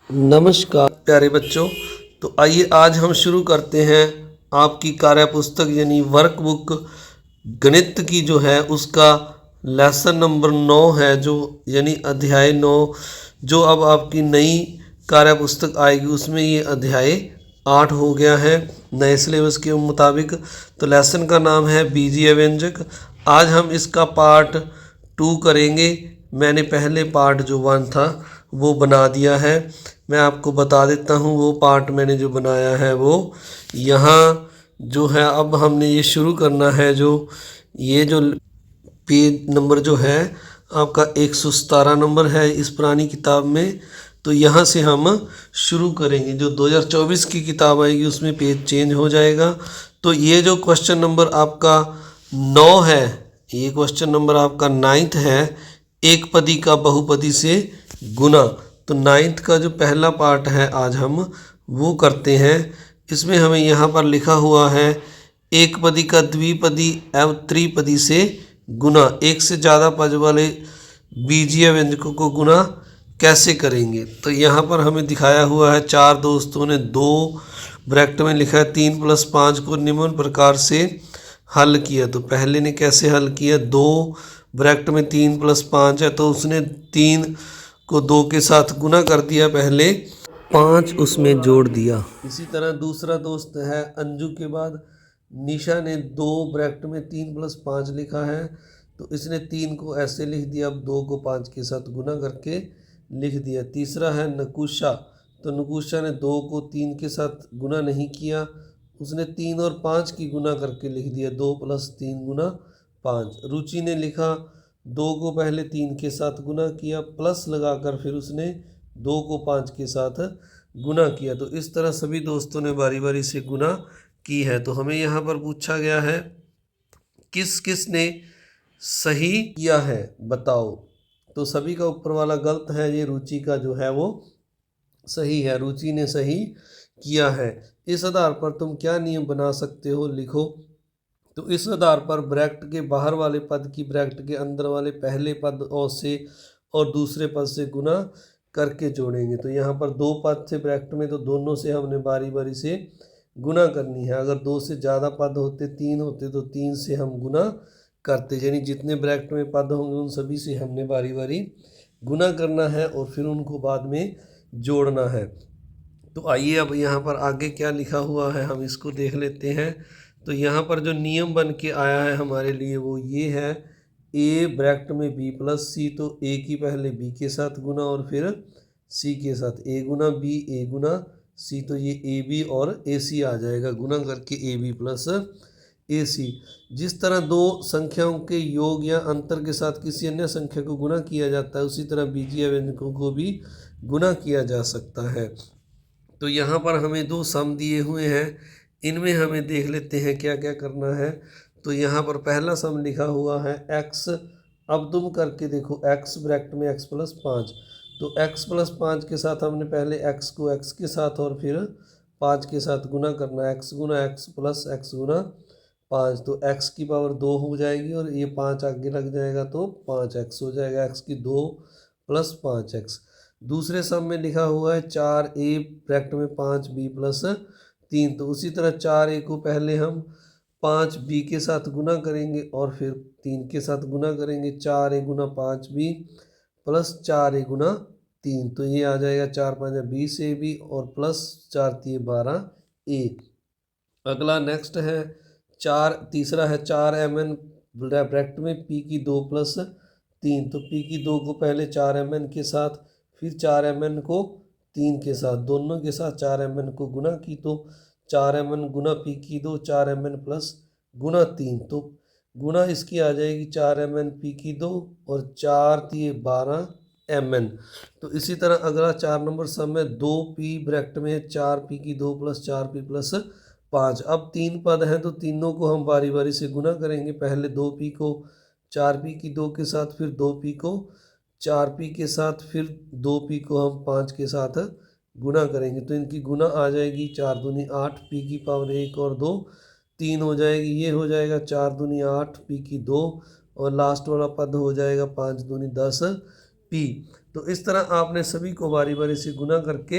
नमस्कार प्यारे बच्चों। तो आइए आज हम शुरू करते हैं आपकी कार्य पुस्तक यानी वर्कबुक गणित की जो है उसका लेसन नंबर 9 है, जो यानी अध्याय 9 जो अब आपकी नई कार्य पुस्तक आएगी उसमें ये अध्याय 8 हो गया है नए सिलेबस के मुताबिक। तो लेसन का नाम है बीजीय व्यंजक। आज हम इसका पार्ट 2 करेंगे। मैंने पहले पार्ट जो 1 था वो बना दिया है। मैं आपको बता देता हूँ वो पार्ट मैंने जो बनाया है वो यहाँ जो है। अब हमने ये शुरू करना है। ये जो पेज नंबर जो है आपका 117 नंबर है इस पुरानी किताब में। तो यहाँ से हम शुरू करेंगे। जो 2024 की किताब आएगी उसमें पेज चेंज हो जाएगा। तो ये जो क्वेश्चन नंबर आपका 9 है, ये क्वेश्चन नंबर आपका 9th है, एक पदी का बहुपदी से गुना। तो 9th का जो पहला पार्ट है आज हम वो करते हैं। इसमें हमें यहाँ पर लिखा हुआ है एक पदी का द्विपदी एवं त्रिपदी से गुना। एक से ज़्यादा पद वाले बीजीय व्यंजकों को गुना कैसे करेंगे। तो यहाँ पर हमें दिखाया हुआ है चार दोस्तों ने दो ब्रैकेट में लिखा है 3 + 5 को निम्न प्रकार से हल किया। तो पहले ने कैसे हल किया, दो ब्रैकेट में 3 + 5 है तो उसने 3 को 2 के साथ गुना कर दिया, पहले 5 उसमें जोड़ दिया। इसी तरह दूसरा दोस्त है अंजू के बाद निशा ने 2 ब्रैकेट में 3 + 5 लिखा है तो इसने 3 को ऐसे लिख दिया, अब 2 को 5 के साथ गुना करके लिख दिया। तीसरा है नकुशा, तो नकुशा ने 2 को 3 के साथ गुना नहीं किया, उसने 3 और 5 की गुना करके लिख दिया, 2 + 3 × 5। रुचि ने लिखा 2 को पहले 3 के साथ गुना किया, प्लस लगाकर फिर उसने 2 को 5 के साथ गुना किया। तो इस तरह सभी दोस्तों ने बारी बारी से गुना की है। तो हमें यहाँ पर पूछा गया है किस किस ने सही किया है बताओ। तो सभी का ऊपर वाला गलत है, ये रुचि का जो है वो सही है, रुचि ने सही किया है। इस आधार पर तुम क्या नियम बना सकते हो लिखो। तो इस आधार पर ब्रैकेट के बाहर वाले पद की ब्रैकेट के अंदर वाले पहले पद और से और दूसरे पद से गुना करके जोड़ेंगे। तो यहाँ पर 2 पद थे ब्रैकेट में तो दोनों से हमने बारी बारी से गुना करनी है। अगर 2 से ज़्यादा पद होते, 3 होते तो 3 से हम गुना करते, यानी जितने ब्रैकेट में पद होंगे उन सभी से हमने बारी बारी गुना करना है और फिर उनको बाद में जोड़ना है। तो आइए अब यहाँ पर आगे क्या लिखा हुआ है हम इसको देख लेते हैं। तो यहाँ पर जो नियम बन के आया है हमारे लिए वो ये है, ए ब्रैकेट में b + c, तो ए की पहले b के साथ गुना और फिर c के साथ a × b a × c, तो ये ab और ac आ जाएगा, गुना करके ab + ac। जिस तरह दो संख्याओं के योग या अंतर के साथ किसी अन्य संख्या को गुना किया जाता है उसी तरह बीजीय व्यंजकों को भी गुना किया जा सकता है। तो यहाँ पर हमें 2 सम दिए हुए हैं, इनमें हमें देख लेते हैं क्या क्या करना है। तो यहाँ पर पहला सम लिखा हुआ है x, अब तुम करके देखो x ब्रैकेट में x + 5, तो x + 5 के साथ हमने पहले x को x के साथ और फिर 5 के साथ गुना करना, x × x + x × 5, तो x की पावर 2 हो जाएगी और ये 5 आगे लग जाएगा तो 5x हो जाएगा, x की 2 + 5x। दूसरे सम में लिखा हुआ है 4a ब्रैकेट में 5b + 3, तो उसी तरह 4a को पहले हम 5b के साथ गुना करेंगे और फिर 3 के साथ गुना करेंगे, 4a × 5b + 4a × 3, तो ये आ जाएगा 4 × 5 = 20ab और प्लस 4 × 3 = 12a। अगला नेक्स्ट है तीसरा है 4mn ब्रैकेट में p की 2 + 3, तो p की 2 को पहले 4mn के साथ फिर 4mn को 3 के साथ, दोनों के साथ 4mn को गुना की, तो 4mn × p की 2 4mn + गुना 3, तो गुना इसकी आ जाएगी 4mn p की 2 और 4 × 3 = 12mn। तो इसी तरह अगला 4 नंबर सम में 2p ब्रैकेट में 4p की 2 + 4p + 5। अब 3 पद हैं तो तीनों को हम बारी बारी से गुना करेंगे, पहले 2p को 4p की 2 के साथ, फिर 2p को 4p के साथ, फिर 2p को हम 5 के साथ गुना करेंगे। तो इनकी गुना आ जाएगी 4 दूनी 8 p की पावर 1 और 2 3 हो जाएगी, ये हो जाएगा 4 दूनी 8 p की 2 और लास्ट वाला पद हो जाएगा 5 दूनी 10 p। तो इस तरह आपने सभी को बारी बारी से गुना करके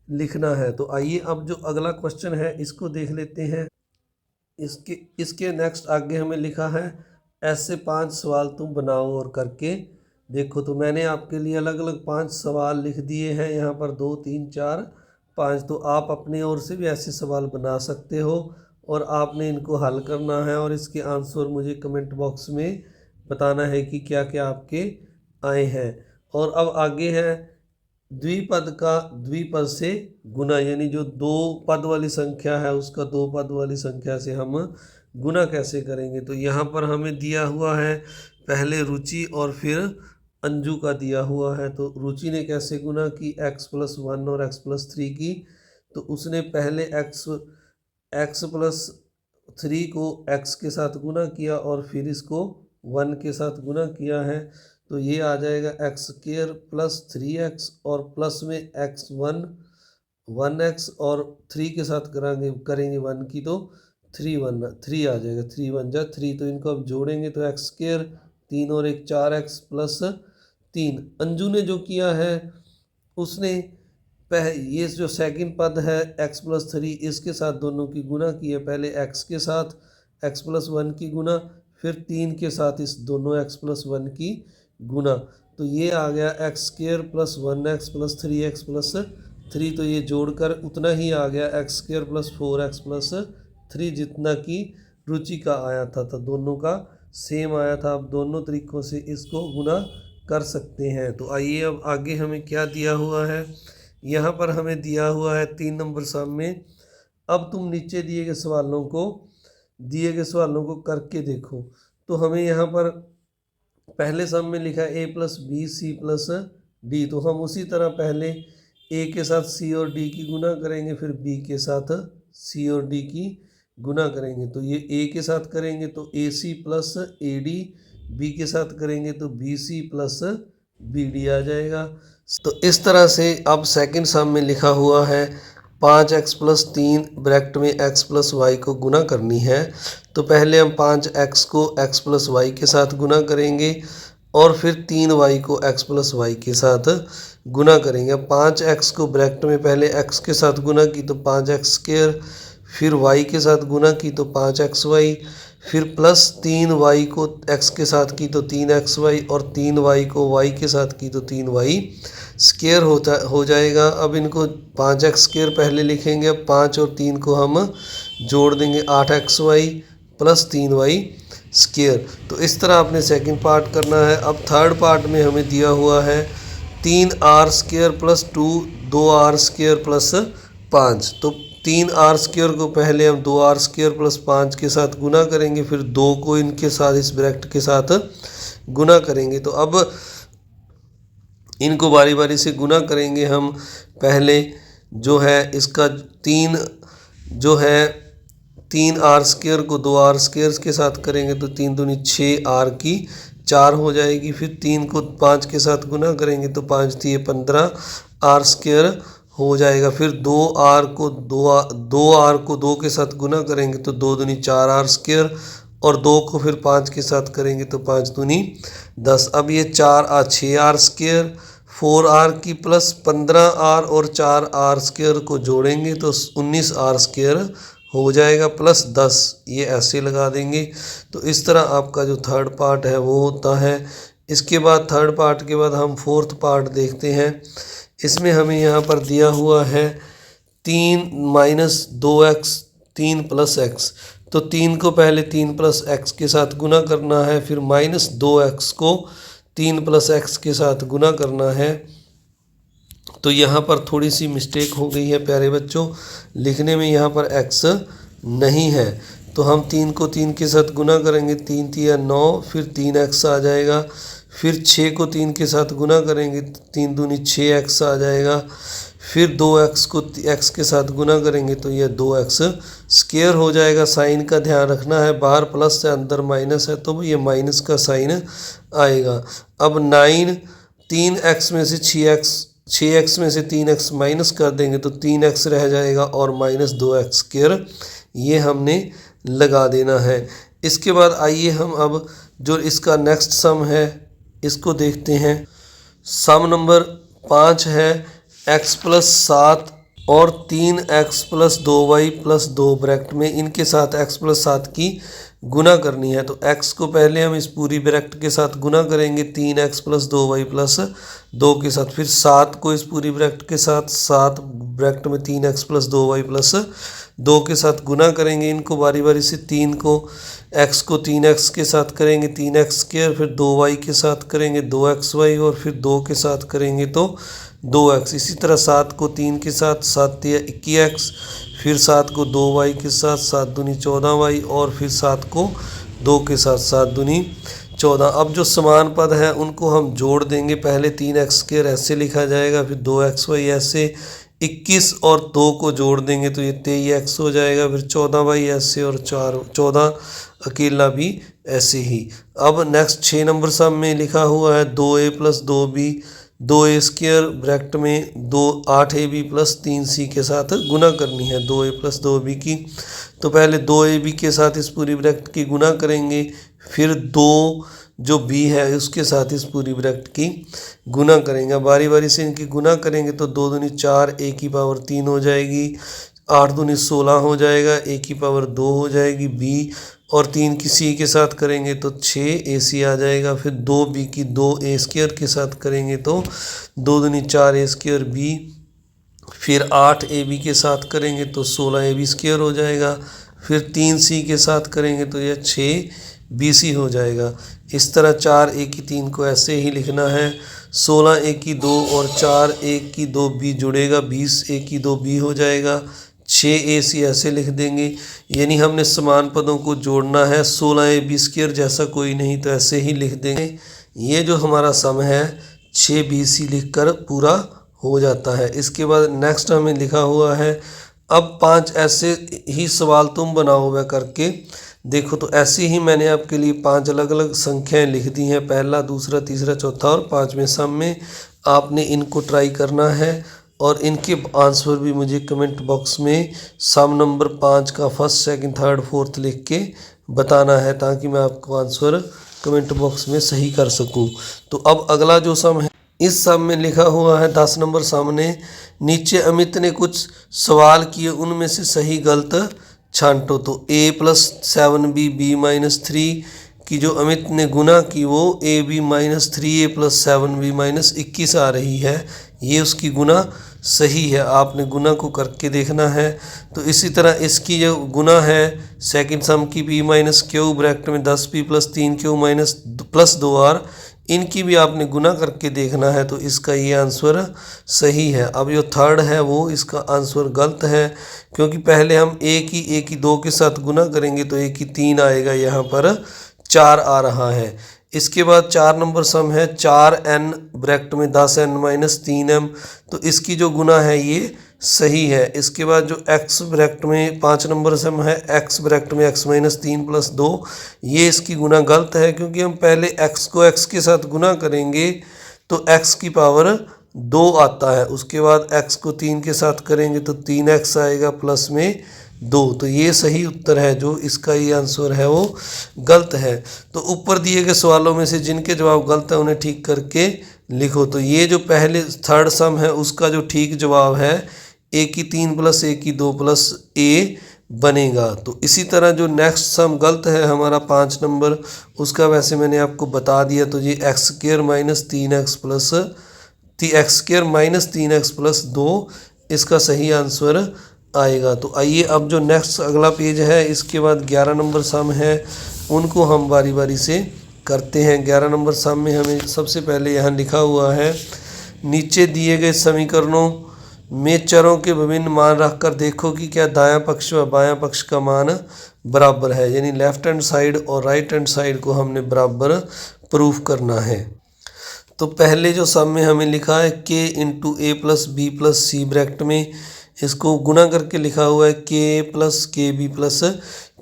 लिखना है। तो आइए अब जो अगला क्वेश्चन है इसको देख लेते हैं। इसके नेक्स्ट आगे हमें लिखा है ऐसे 5 सवाल तुम बनाओ और करके देखो। तो मैंने आपके लिए अलग अलग 5 सवाल लिख दिए हैं यहाँ पर, 2 3 4 5। तो आप अपने ओर से भी ऐसे सवाल बना सकते हो और आपने इनको हल करना है और इसके आंसर मुझे कमेंट बॉक्स में बताना है कि क्या क्या आपके आए हैं। और अब आगे है द्विपद का द्विपद से गुना, यानी जो 2 पद वाली संख्या है उसका 2 पद वाली संख्या से हम गुना कैसे करेंगे। तो यहाँ पर हमें दिया हुआ है पहले रुचि और फिर अंजू का दिया हुआ है। तो रुचि ने कैसे गुना की, x+1 और x+3 की। तो उसने पहले x+3 को x के साथ गुना किया और फिर इसको 1 के साथ गुना किया है। तो ये आ जाएगा x² + 3x और प्लस में x1 1x और 3 के साथ करेंगे 1 की, तो 3 आ जाएगा, 3 1 जा 3। तो इनको अब जोड़ेंगे तो x² 3 और 1 4x + 3। अंजू ने जो किया है उसने ये जो सेकंड पद है x+3 इसके साथ दोनों की गुना की है। पहले x के साथ x+1 की गुना, फिर 3 के साथ इस दोनों x+1 की गुना। तो ये आ गया x² + 1x + 3x + 3। तो ये जोड़कर उतना ही आ गया x² + 4x + 3 जितना कि रुचि का आया था। तो दोनों का सेम आया था। अब दोनों तरीक़ों से इसको गुना कर सकते हैं। तो आइए अब आगे हमें क्या दिया हुआ है। यहाँ पर हमें दिया हुआ है 3 नंबर सम में। अब तुम नीचे दिए गए सवालों को करके देखो। तो हमें यहाँ पर पहले सम में लिखा है a + b c + d। तो हम उसी तरह पहले a के साथ c और d की गुना करेंगे, फिर b के साथ c और d की गुना करेंगे। तो ये a के साथ करेंगे तो ac + ad, b के साथ करेंगे तो bc + bd आ जाएगा। तो इस तरह से अब सेकंड सम में लिखा हुआ है 5x + 3 ब्रैकेट में x + y को गुना करनी है। तो पहले हम 5x को x + y के साथ गुना करेंगे और फिर 3y को x + y के साथ गुना करेंगे। अब 5x को ब्रैकेट में पहले x के साथ गुना की तो 5x², फिर y के साथ गुना की तो 5xy, फिर प्लस 3y को x के साथ की तो 3xy और 3y को y के साथ की तो 3y² हो जाएगा। अब इनको 5x² पहले लिखेंगे। अब 5 और 3 को हम जोड़ देंगे 8xy + 3y²। तो इस तरह आपने सेकंड पार्ट करना है। अब थर्ड पार्ट में हमें दिया हुआ है 3r² + 2 2r² + 5। तो 3r² को पहले हम 2r² + 5 के साथ गुना करेंगे, फिर 2 को इनके साथ इस ब्रैकेट के साथ गुना करेंगे। तो अब इनको बारी बारी से गुना करेंगे हम। पहले जो है इसका 3r² को 2r² के साथ करेंगे तो 3 दूनी 6r की 4 हो जाएगी। फिर 3 को 5 के साथ गुना करेंगे तो 5 × 15r² हो जाएगा। फिर 2r को 2 के साथ गुना करेंगे तो 2 दूनी 4r² और 2 को फिर 5 के साथ करेंगे तो 5 दूनी 10। अब ये 6r² 4r की प्लस 15r और 4r² को जोड़ेंगे तो 19r² हो जाएगा प्लस 10। ये ऐसे लगा देंगे। तो इस तरह आपका जो थर्ड पार्ट है वो होता है। इसके बाद थर्ड पार्ट के बाद हम फोर्थ पार्ट देखते हैं। इसमें हमें यहाँ पर दिया हुआ है 3 - 2x 3 + x। तो 3 को पहले 3 + x के साथ गुना करना है, फिर -2x को 3 + x के साथ गुना करना है। तो यहाँ पर थोड़ी सी मिस्टेक हो गई है प्यारे बच्चों, लिखने में यहाँ पर x नहीं है। तो हम 3 को 3 के साथ गुना करेंगे, 3 × 3 = 9, फिर 3x आ जाएगा। फिर 6 को 3 के साथ गुना करेंगे, 3 दूनी 6x आ जाएगा। फिर 2x को x के साथ गुना करेंगे तो यह 2x² हो जाएगा। साइन का ध्यान रखना है, बाहर प्लस है अंदर माइनस है तो ये माइनस का साइन आएगा। अब 9 3x में से 6x में से 3x माइनस कर देंगे तो 3x रह जाएगा और -2x² ये हमने लगा देना है। इसके बाद आइए हम अब जो इसका नेक्स्ट सम है इसको देखते हैं। सम नंबर 5 है x प्लस 7 और 3x plus 2y plus 2 bracket में इनके साथ x प्लस 7 की गुना करनी है। तो x को पहले हम इस पूरी ब्रैकेट के साथ गुना करेंगे 3x प्लस 2y प्लस 2 के साथ, फिर 7 को इस पूरी ब्रैकेट के साथ 7 ब्रैकेट में 3x प्लस 2y प्लस 2 के साथ गुना करेंगे। इनको बारी बारी से 3 को x को 3x के साथ करेंगे 3x स्क्वायर, फिर 2y के साथ करेंगे 2xy और फिर 2 के साथ करेंगे तो 2x। इसी तरह 7 को 3 के साथ 7 या 21x, फिर 7 को 2y के साथ 7 दूनी 14y और फिर 7 को 2 के साथ 7 दूनी 14। अब जो समान पद हैं उनको हम जोड़ देंगे। पहले 3x स्क्वायर ऐसे लिखा जाएगा, फिर 2xy ऐसे, 21 और 2 को जोड़ देंगे तो ये 23x हो जाएगा, फिर 14y ऐसे और 14 अकेला भी ऐसे ही। अब नेक्स्ट 6 नंबर सम में लिखा हुआ है 2a plus 2b 2a square bracket में 8ab प्लस 3c के साथ गुना करनी है 2a प्लस 2b की। तो पहले 2ab के साथ इस पूरी ब्रैकेट की गुना करेंगे, फिर 2 जो b है उसके साथ इस पूरी ब्रैकेट की गुना करेंगे। बारी बारी से इनकी गुना करेंगे तो 2 दूनी 4 a की पावर 3 हो जाएगी, 8 दूनी 16 हो जाएगा, a की पावर 2 हो जाएगी b और 3 की c के साथ करेंगे तो 6ac आ जाएगा। फिर 2b की 2a स्क्वायर के साथ करेंगे तो 2 दूनी 4a स्क्वायर b, फिर 8ab के साथ करेंगे तो 16ab स्क्वायर हो जाएगा, फिर 3c के साथ करेंगे तो यह 6bc हो जाएगा। इस तरह 4a की 3 को ऐसे ही लिखना है, 16a की 2 और 4a की 2b जुड़ेगा 20a की 2b हो जाएगा, 6ac ऐसे लिख देंगे। यानी हमने समान पदों को जोड़ना है, 16ab स्क्वायर जैसा कोई नहीं तो ऐसे ही लिख देंगे। ये जो हमारा सम है 6bc लिखकर पूरा हो जाता है। इसके बाद नेक्स्ट हमें लिखा हुआ है, अब 5 ऐसे ही सवाल तुम बनाओ वह करके देखो। तो ऐसे ही मैंने आपके लिए 5 अलग अलग संख्याएं लिख दी हैं, पहला, दूसरा, तीसरा, चौथा और 5वें सम में। आपने इनको ट्राई करना है और इनके आंसर भी मुझे कमेंट बॉक्स में सम नंबर 5 का फर्स्ट, सेकंड, थर्ड, फोर्थ लिख के बताना है, ताकि मैं आपको आंसर कमेंट बॉक्स में सही कर सकूं। तो अब अगला जो सम है, इस सम में लिखा हुआ है 10 नंबर सामने, नीचे अमित ने कुछ सवाल किए, उनमें से सही गलत छांटो। तो a plus 7b b minus 3 की जो अमित ने गुना की वो ab minus 3a plus 7b minus 21 आ रही है। ये उसकी गुना सही है, आपने गुना को करके देखना है। तो इसी तरह इसकी जो गुना है सेकंड सम की p माइनस क्यू ब्रैकेट में 10p plus 3q minus plus 2r, इनकी भी आपने गुना करके देखना है। तो इसका ये आंसर सही है। अब जो थर्ड है वो इसका आंसर गलत है, क्योंकि पहले हम a की 2 के साथ गुना करेंगे तो a की 3 आएगा, यहाँ पर 4 आ रहा है। इसके बाद 4 नंबर सम है 4n ब्रैकेट में 10n माइनस 3m, तो इसकी जो गुना है ये सही है। इसके बाद जो x ब्रैकेट में 5 नंबर सम है x ब्रैकेट में x माइनस 3 प्लस 2, ये इसकी गुना गलत है, क्योंकि हम पहले x को x के साथ गुना करेंगे तो x की पावर 2 आता है, उसके बाद x को 3 के साथ करेंगे तो 3x आएगा प्लस में 2। तो ये सही उत्तर है, जो इसका ये आंसर है वो गलत है। तो ऊपर दिए गए सवालों में से जिनके जवाब गलत है उन्हें ठीक करके लिखो। तो ये जो पहले थर्ड सम है उसका जो ठीक जवाब है a की 3 प्लस a की 2 प्लस a बनेगा। तो इसी तरह जो नेक्स्ट सम गलत है हमारा 5 नंबर, उसका वैसे मैंने आपको बता दिया। तो ये x square minus 3x plus x square minus 3x plus 2 इसका सही आंसर आएगा। तो आइए अब जो नेक्स्ट अगला पेज है, इसके बाद 11 नंबर सम है, उनको हम बारी बारी से करते हैं। 11 नंबर सम में हमें सबसे पहले यहाँ लिखा हुआ है, नीचे दिए गए समीकरणों में चरों के विभिन्न मान रखकर देखो कि क्या दायां पक्ष व बायां पक्ष का मान बराबर है। यानी लेफ्ट हैंड साइड और राइट हैंड साइड को हमने बराबर प्रूफ करना है। तो पहले जो सम में हमें लिखा है k इंटू ए प्लस बी प्लस सी ब्रैकेट में, इसको गुना करके लिखा हुआ है k प्लस के बी प्लस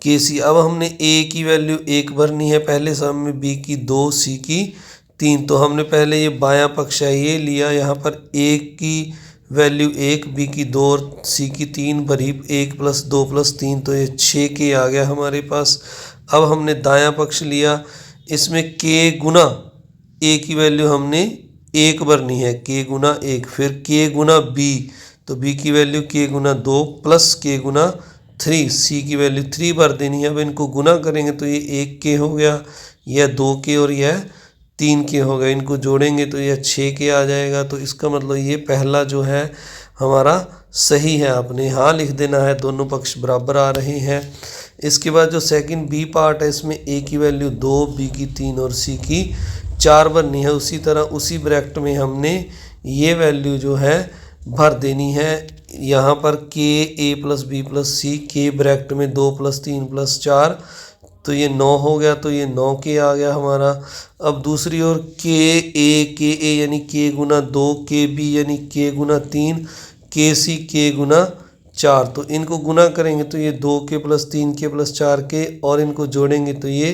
के सी। अब हमने a की वैल्यू 1 भरनी है पहले सम में, b की 2, c की 3। तो हमने पहले ये बायां पक्ष है ये लिया, यहाँ पर a की वैल्यू 1, b की 2 और c की 3 भरी, 1 प्लस 2 प्लस 3, तो ये 6k आ गया हमारे पास। अब हमने दायां पक्ष लिया, इसमें k गुना a की वैल्यू हमने एक भरनी है, के गुना एक, फिर के गुना बी, तो बी की वैल्यू के गुना 2 प्लस के गुना 3, सी की वैल्यू 3 भर देनी है। अब इनको गुना करेंगे तो ये 1 के हो गया, यह 2 के और यह 3 के हो गए। इनको जोड़ेंगे तो यह 6 के आ जाएगा। तो इसका मतलब ये पहला जो है हमारा सही है, आपने हाँ लिख देना है, दोनों पक्ष बराबर आ रहे हैं। इसके बाद जो सेकंड बी पार्ट है, इसमें ए की वैल्यू 2, बी की 3 और सी की 4 बननी है। उसी तरह उसी ब्रैकेट में हमने ये वैल्यू जो है भर देनी है। यहाँ पर के ए प्लस बी प्लस सी, के ब्रैकेट में 2 प्लस 3 प्लस 4, तो ये 9 हो गया, तो ये 9 के आ गया हमारा। अब दूसरी ओर के ए यानी के गुना 2, के बी यानी के गुना 3, के सी के गुना 4, तो इनको गुना करेंगे तो ये 2 के प्लस 3 के प्लस 4 के, और इनको जोड़ेंगे तो ये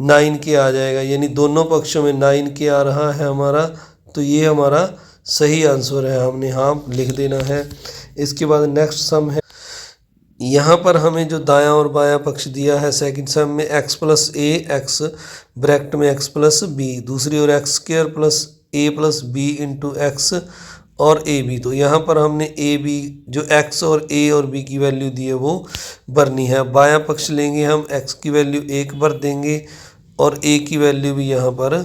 9 के आ जाएगा, यानी दोनों पक्षों में 9 के आ रहा है हमारा। तो ये हमारा सही आंसर है, हमने हाँ लिख देना है। इसके बाद नेक्स्ट सम है, यहाँ पर हमें जो दायां और बायां पक्ष दिया है सेकंड सम में, x प्लस ए एक्स ब्रैकेट में x प्लस बी, दूसरी ओर एक्स स्क्वायर प्लस ए प्लस बी इंटू एक्स और ए बी। तो यहाँ पर हमने ए बी जो x और a और b की वैल्यू दी है वो भरनी है। बायां पक्ष लेंगे हम, x की वैल्यू 1 भर देंगे और a की वैल्यू भी यहाँ पर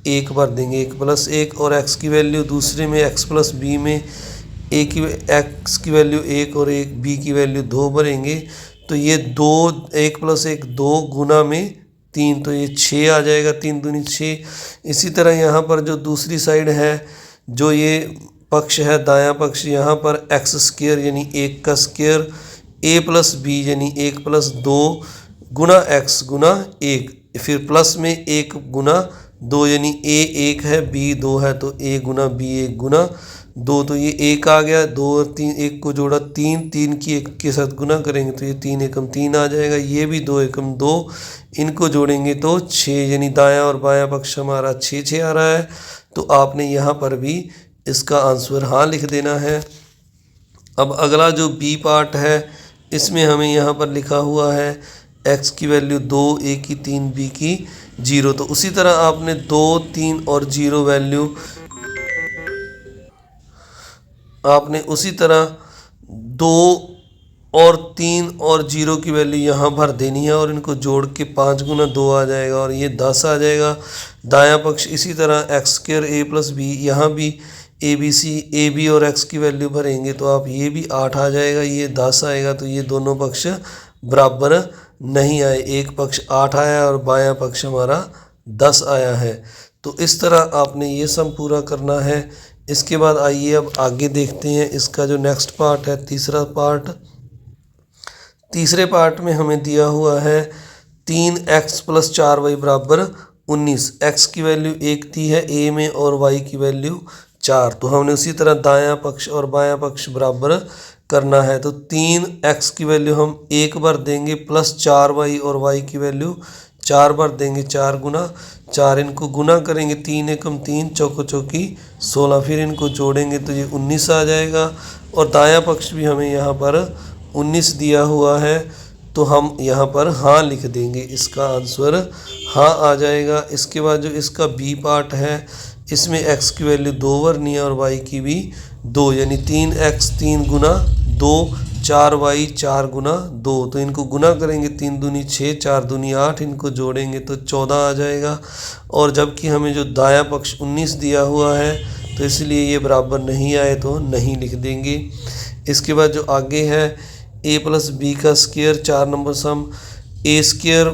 1 भर देंगे, 1 प्लस 1, और x की वैल्यू दूसरे में x प्लस बी में x की वैल्यू 1 और एक b की वैल्यू 2 भरेंगे। तो ये 2, 1 प्लस 1 2 गुना में 3, तो ये 6 आ जाएगा, 3 दूनी 6। इसी तरह यहाँ पर जो दूसरी साइड है, जो ये पक्ष है दायां पक्ष, यहाँ पर एक्स स्क्वायर यानी 1 का स्क्वायर, a प्लस बी यानी 1 प्लस 2 गुना x गुना 1, फिर प्लस में 1 गुना 2 यानी a 1 है b 2 है, तो a गुना b 1 गुना 2, तो ये 1 आ गया, 2 और 3 1 को जोड़ा 3, 3 की 1 के साथ गुना करेंगे तो ये 3 एकम 3 आ जाएगा, ये भी 2 एकम 2, इनको जोड़ेंगे तो 6, यानी दायां और बायां पक्ष हमारा 6 6 आ रहा है। तो आपने यहाँ पर भी इसका आंसर हाँ लिख देना है। अब अगला जो बी पार्ट है, इसमें हमें यहाँ पर लिखा हुआ है x की वैल्यू 2, a की 3, b की 0। तो उसी तरह आपने 2, 3 और 0 वैल्यू, आपने उसी तरह 2 और 3 और 0 की वैल्यू यहाँ भर देनी है, और इनको जोड़ के 5 गुना 2 आ जाएगा और ये 10 आ जाएगा। दायां पक्ष इसी तरह X square A plus B, यहाँ भी A B C A B और x की वैल्यू भरेंगे तो आप ये भी 8 आ जाएगा, ये 10 आएगा। तो ये दोनों पक्ष बराबर नहीं आए, एक पक्ष 8 आया और बायां पक्ष हमारा 10 आया है। तो इस तरह आपने ये सम पूरा करना है। इसके बाद आइए अब आगे देखते हैं इसका जो नेक्स्ट पार्ट है, तीसरा पार्ट। तीसरे पार्ट में हमें दिया हुआ है 3x प्लस 4y बराबर 19। x की वैल्यू 1 दी है a में और y की वैल्यू 4। तो हमने उसी तरह दायां पक्ष और बायां पक्ष बराबर करना है। तो 3x की वैल्यू हम 1 बार देंगे प्लस 4y और y की वैल्यू 4 बार देंगे, 4 गुना 4, इनको गुना करेंगे 3 एकम 3 चौको चौकी 16, फिर इनको जोड़ेंगे तो ये 19 आ जाएगा। और दायां पक्ष भी हमें यहाँ पर 19 दिया हुआ है, तो हम यहाँ पर हाँ लिख देंगे, इसका आंसर हाँ आ जाएगा। इसके बाद जो इसका बी पार्ट है, इसमें x की वैल्यू 2 भरनी है और y की भी 2, यानी 3x 3 गुना 2, 4y 4 गुना 2। तो इनको गुना करेंगे 3 दूनी 6, 4 दूनी 8, इनको जोड़ेंगे तो 14 आ जाएगा। और जबकि हमें जो दायां पक्ष 19 दिया हुआ है, तो इसलिए ये बराबर नहीं आए तो नहीं लिख देंगे। इसके बाद जो आगे है a प्लस बी का square, 4 number sum, a square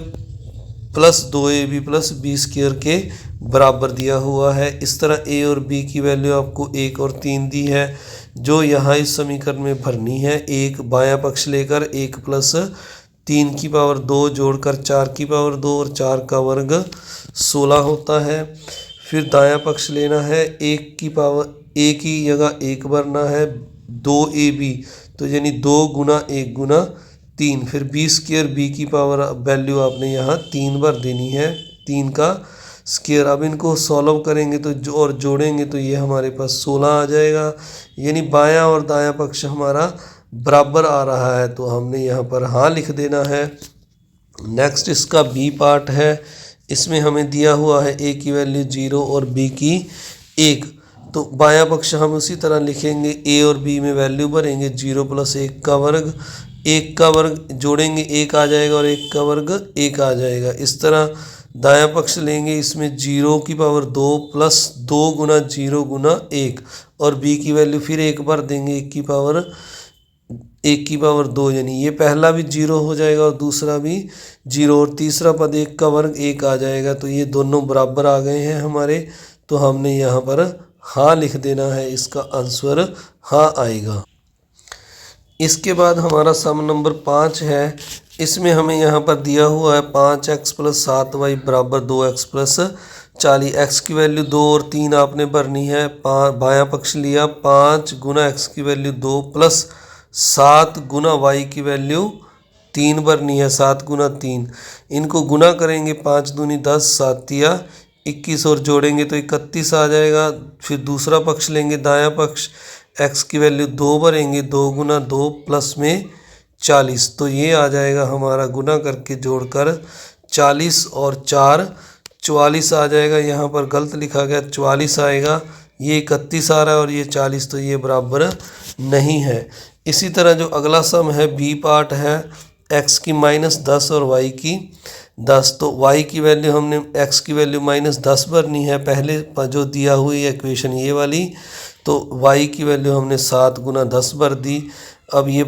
plus 2ab plus B square के बराबर दिया हुआ है। इस तरह a और b की वैल्यू आपको 1 और 3 दी है, जो यहाँ इस समीकरण में भरनी है। एक बायां पक्ष लेकर 1 प्लस 3 की पावर 2 जोड़कर 4 की पावर 2 और 4 का वर्ग 16 होता है। फिर दायां पक्ष लेना है, 1 की पावर a की जगह 1 भरना है, 2ab, तो यानी 2 गुना 1 गुना 3, फिर बी स्क्वायर बी की पावर वैल्यू आपने यहाँ 3 बार देनी है, 3 का स्क्वायर। अब इनको सॉल्व करेंगे तो और जोड़ेंगे तो ये हमारे पास 16 आ जाएगा, यानी बायां और दायां पक्ष हमारा बराबर आ रहा है, तो हमने यहाँ पर हाँ लिख देना है। नेक्स्ट इसका बी पार्ट है, इसमें हमें दिया हुआ है a की वैल्यू 0 और b की 1। तो बायां पक्ष हम उसी तरह लिखेंगे, ए और बी में वैल्यू भरेंगे 0 + 1 का वर्ग, 1 का वर्ग जोड़ेंगे 1 आ जाएगा और 1 का वर्ग 1 आ जाएगा। इस तरह दायां पक्ष लेंगे, इसमें 0 की पावर 2 + 2 गुना 0 गुना 1 और b की वैल्यू फिर एक बार देंगे 1 की पावर 2, यानी ये पहला भी 0 हो जाएगा और दूसरा भी 0 और तीसरा पद 1 का वर्ग 1 आ जाएगा। तो ये दोनों बराबर आ गए हैं हमारे, तो हमने यहाँ पर हाँ लिख देना है, इसका आंसर हाँ आएगा। इसके बाद हमारा सम नंबर 5 है। इसमें हमें यहाँ पर दिया हुआ है 5x + 7y = 2x + 40। x की वैल्यू 2 और 3 आपने भरनी है। बायां पक्ष लिया 5 गुना x की वैल्यू 2 + 7 गुना y की वैल्यू 3 भरनी है, 7 गुना 3। इनको गुना करेंगे, 5 दूनी 10, 7 तिया 21 और जोड़ेंगे तो 31 आ जाएगा। फिर दूसरा पक्ष लेंगे, दायां पक्ष, x की वैल्यू 2 भरेंगे, 2 गुना 2 प्लस में 40, तो ये आ जाएगा हमारा गुना करके जोड़कर 40 और 4 44 आ जाएगा। यहाँ पर गलत लिखा गया, 44 आएगा, ये 31 आ रहा है और ये 40, तो ये बराबर नहीं है। इसी तरह जो अगला सम है बी पार्ट है, x की -10 और y की 10। तो y की वैल्यू हमने x की वैल्यू -10 भरनी है, पहले जो दिया हुई इक्वेशन ये वाली। तो y की वैल्यू हमने 7 गुना 10 भर दी। अब ये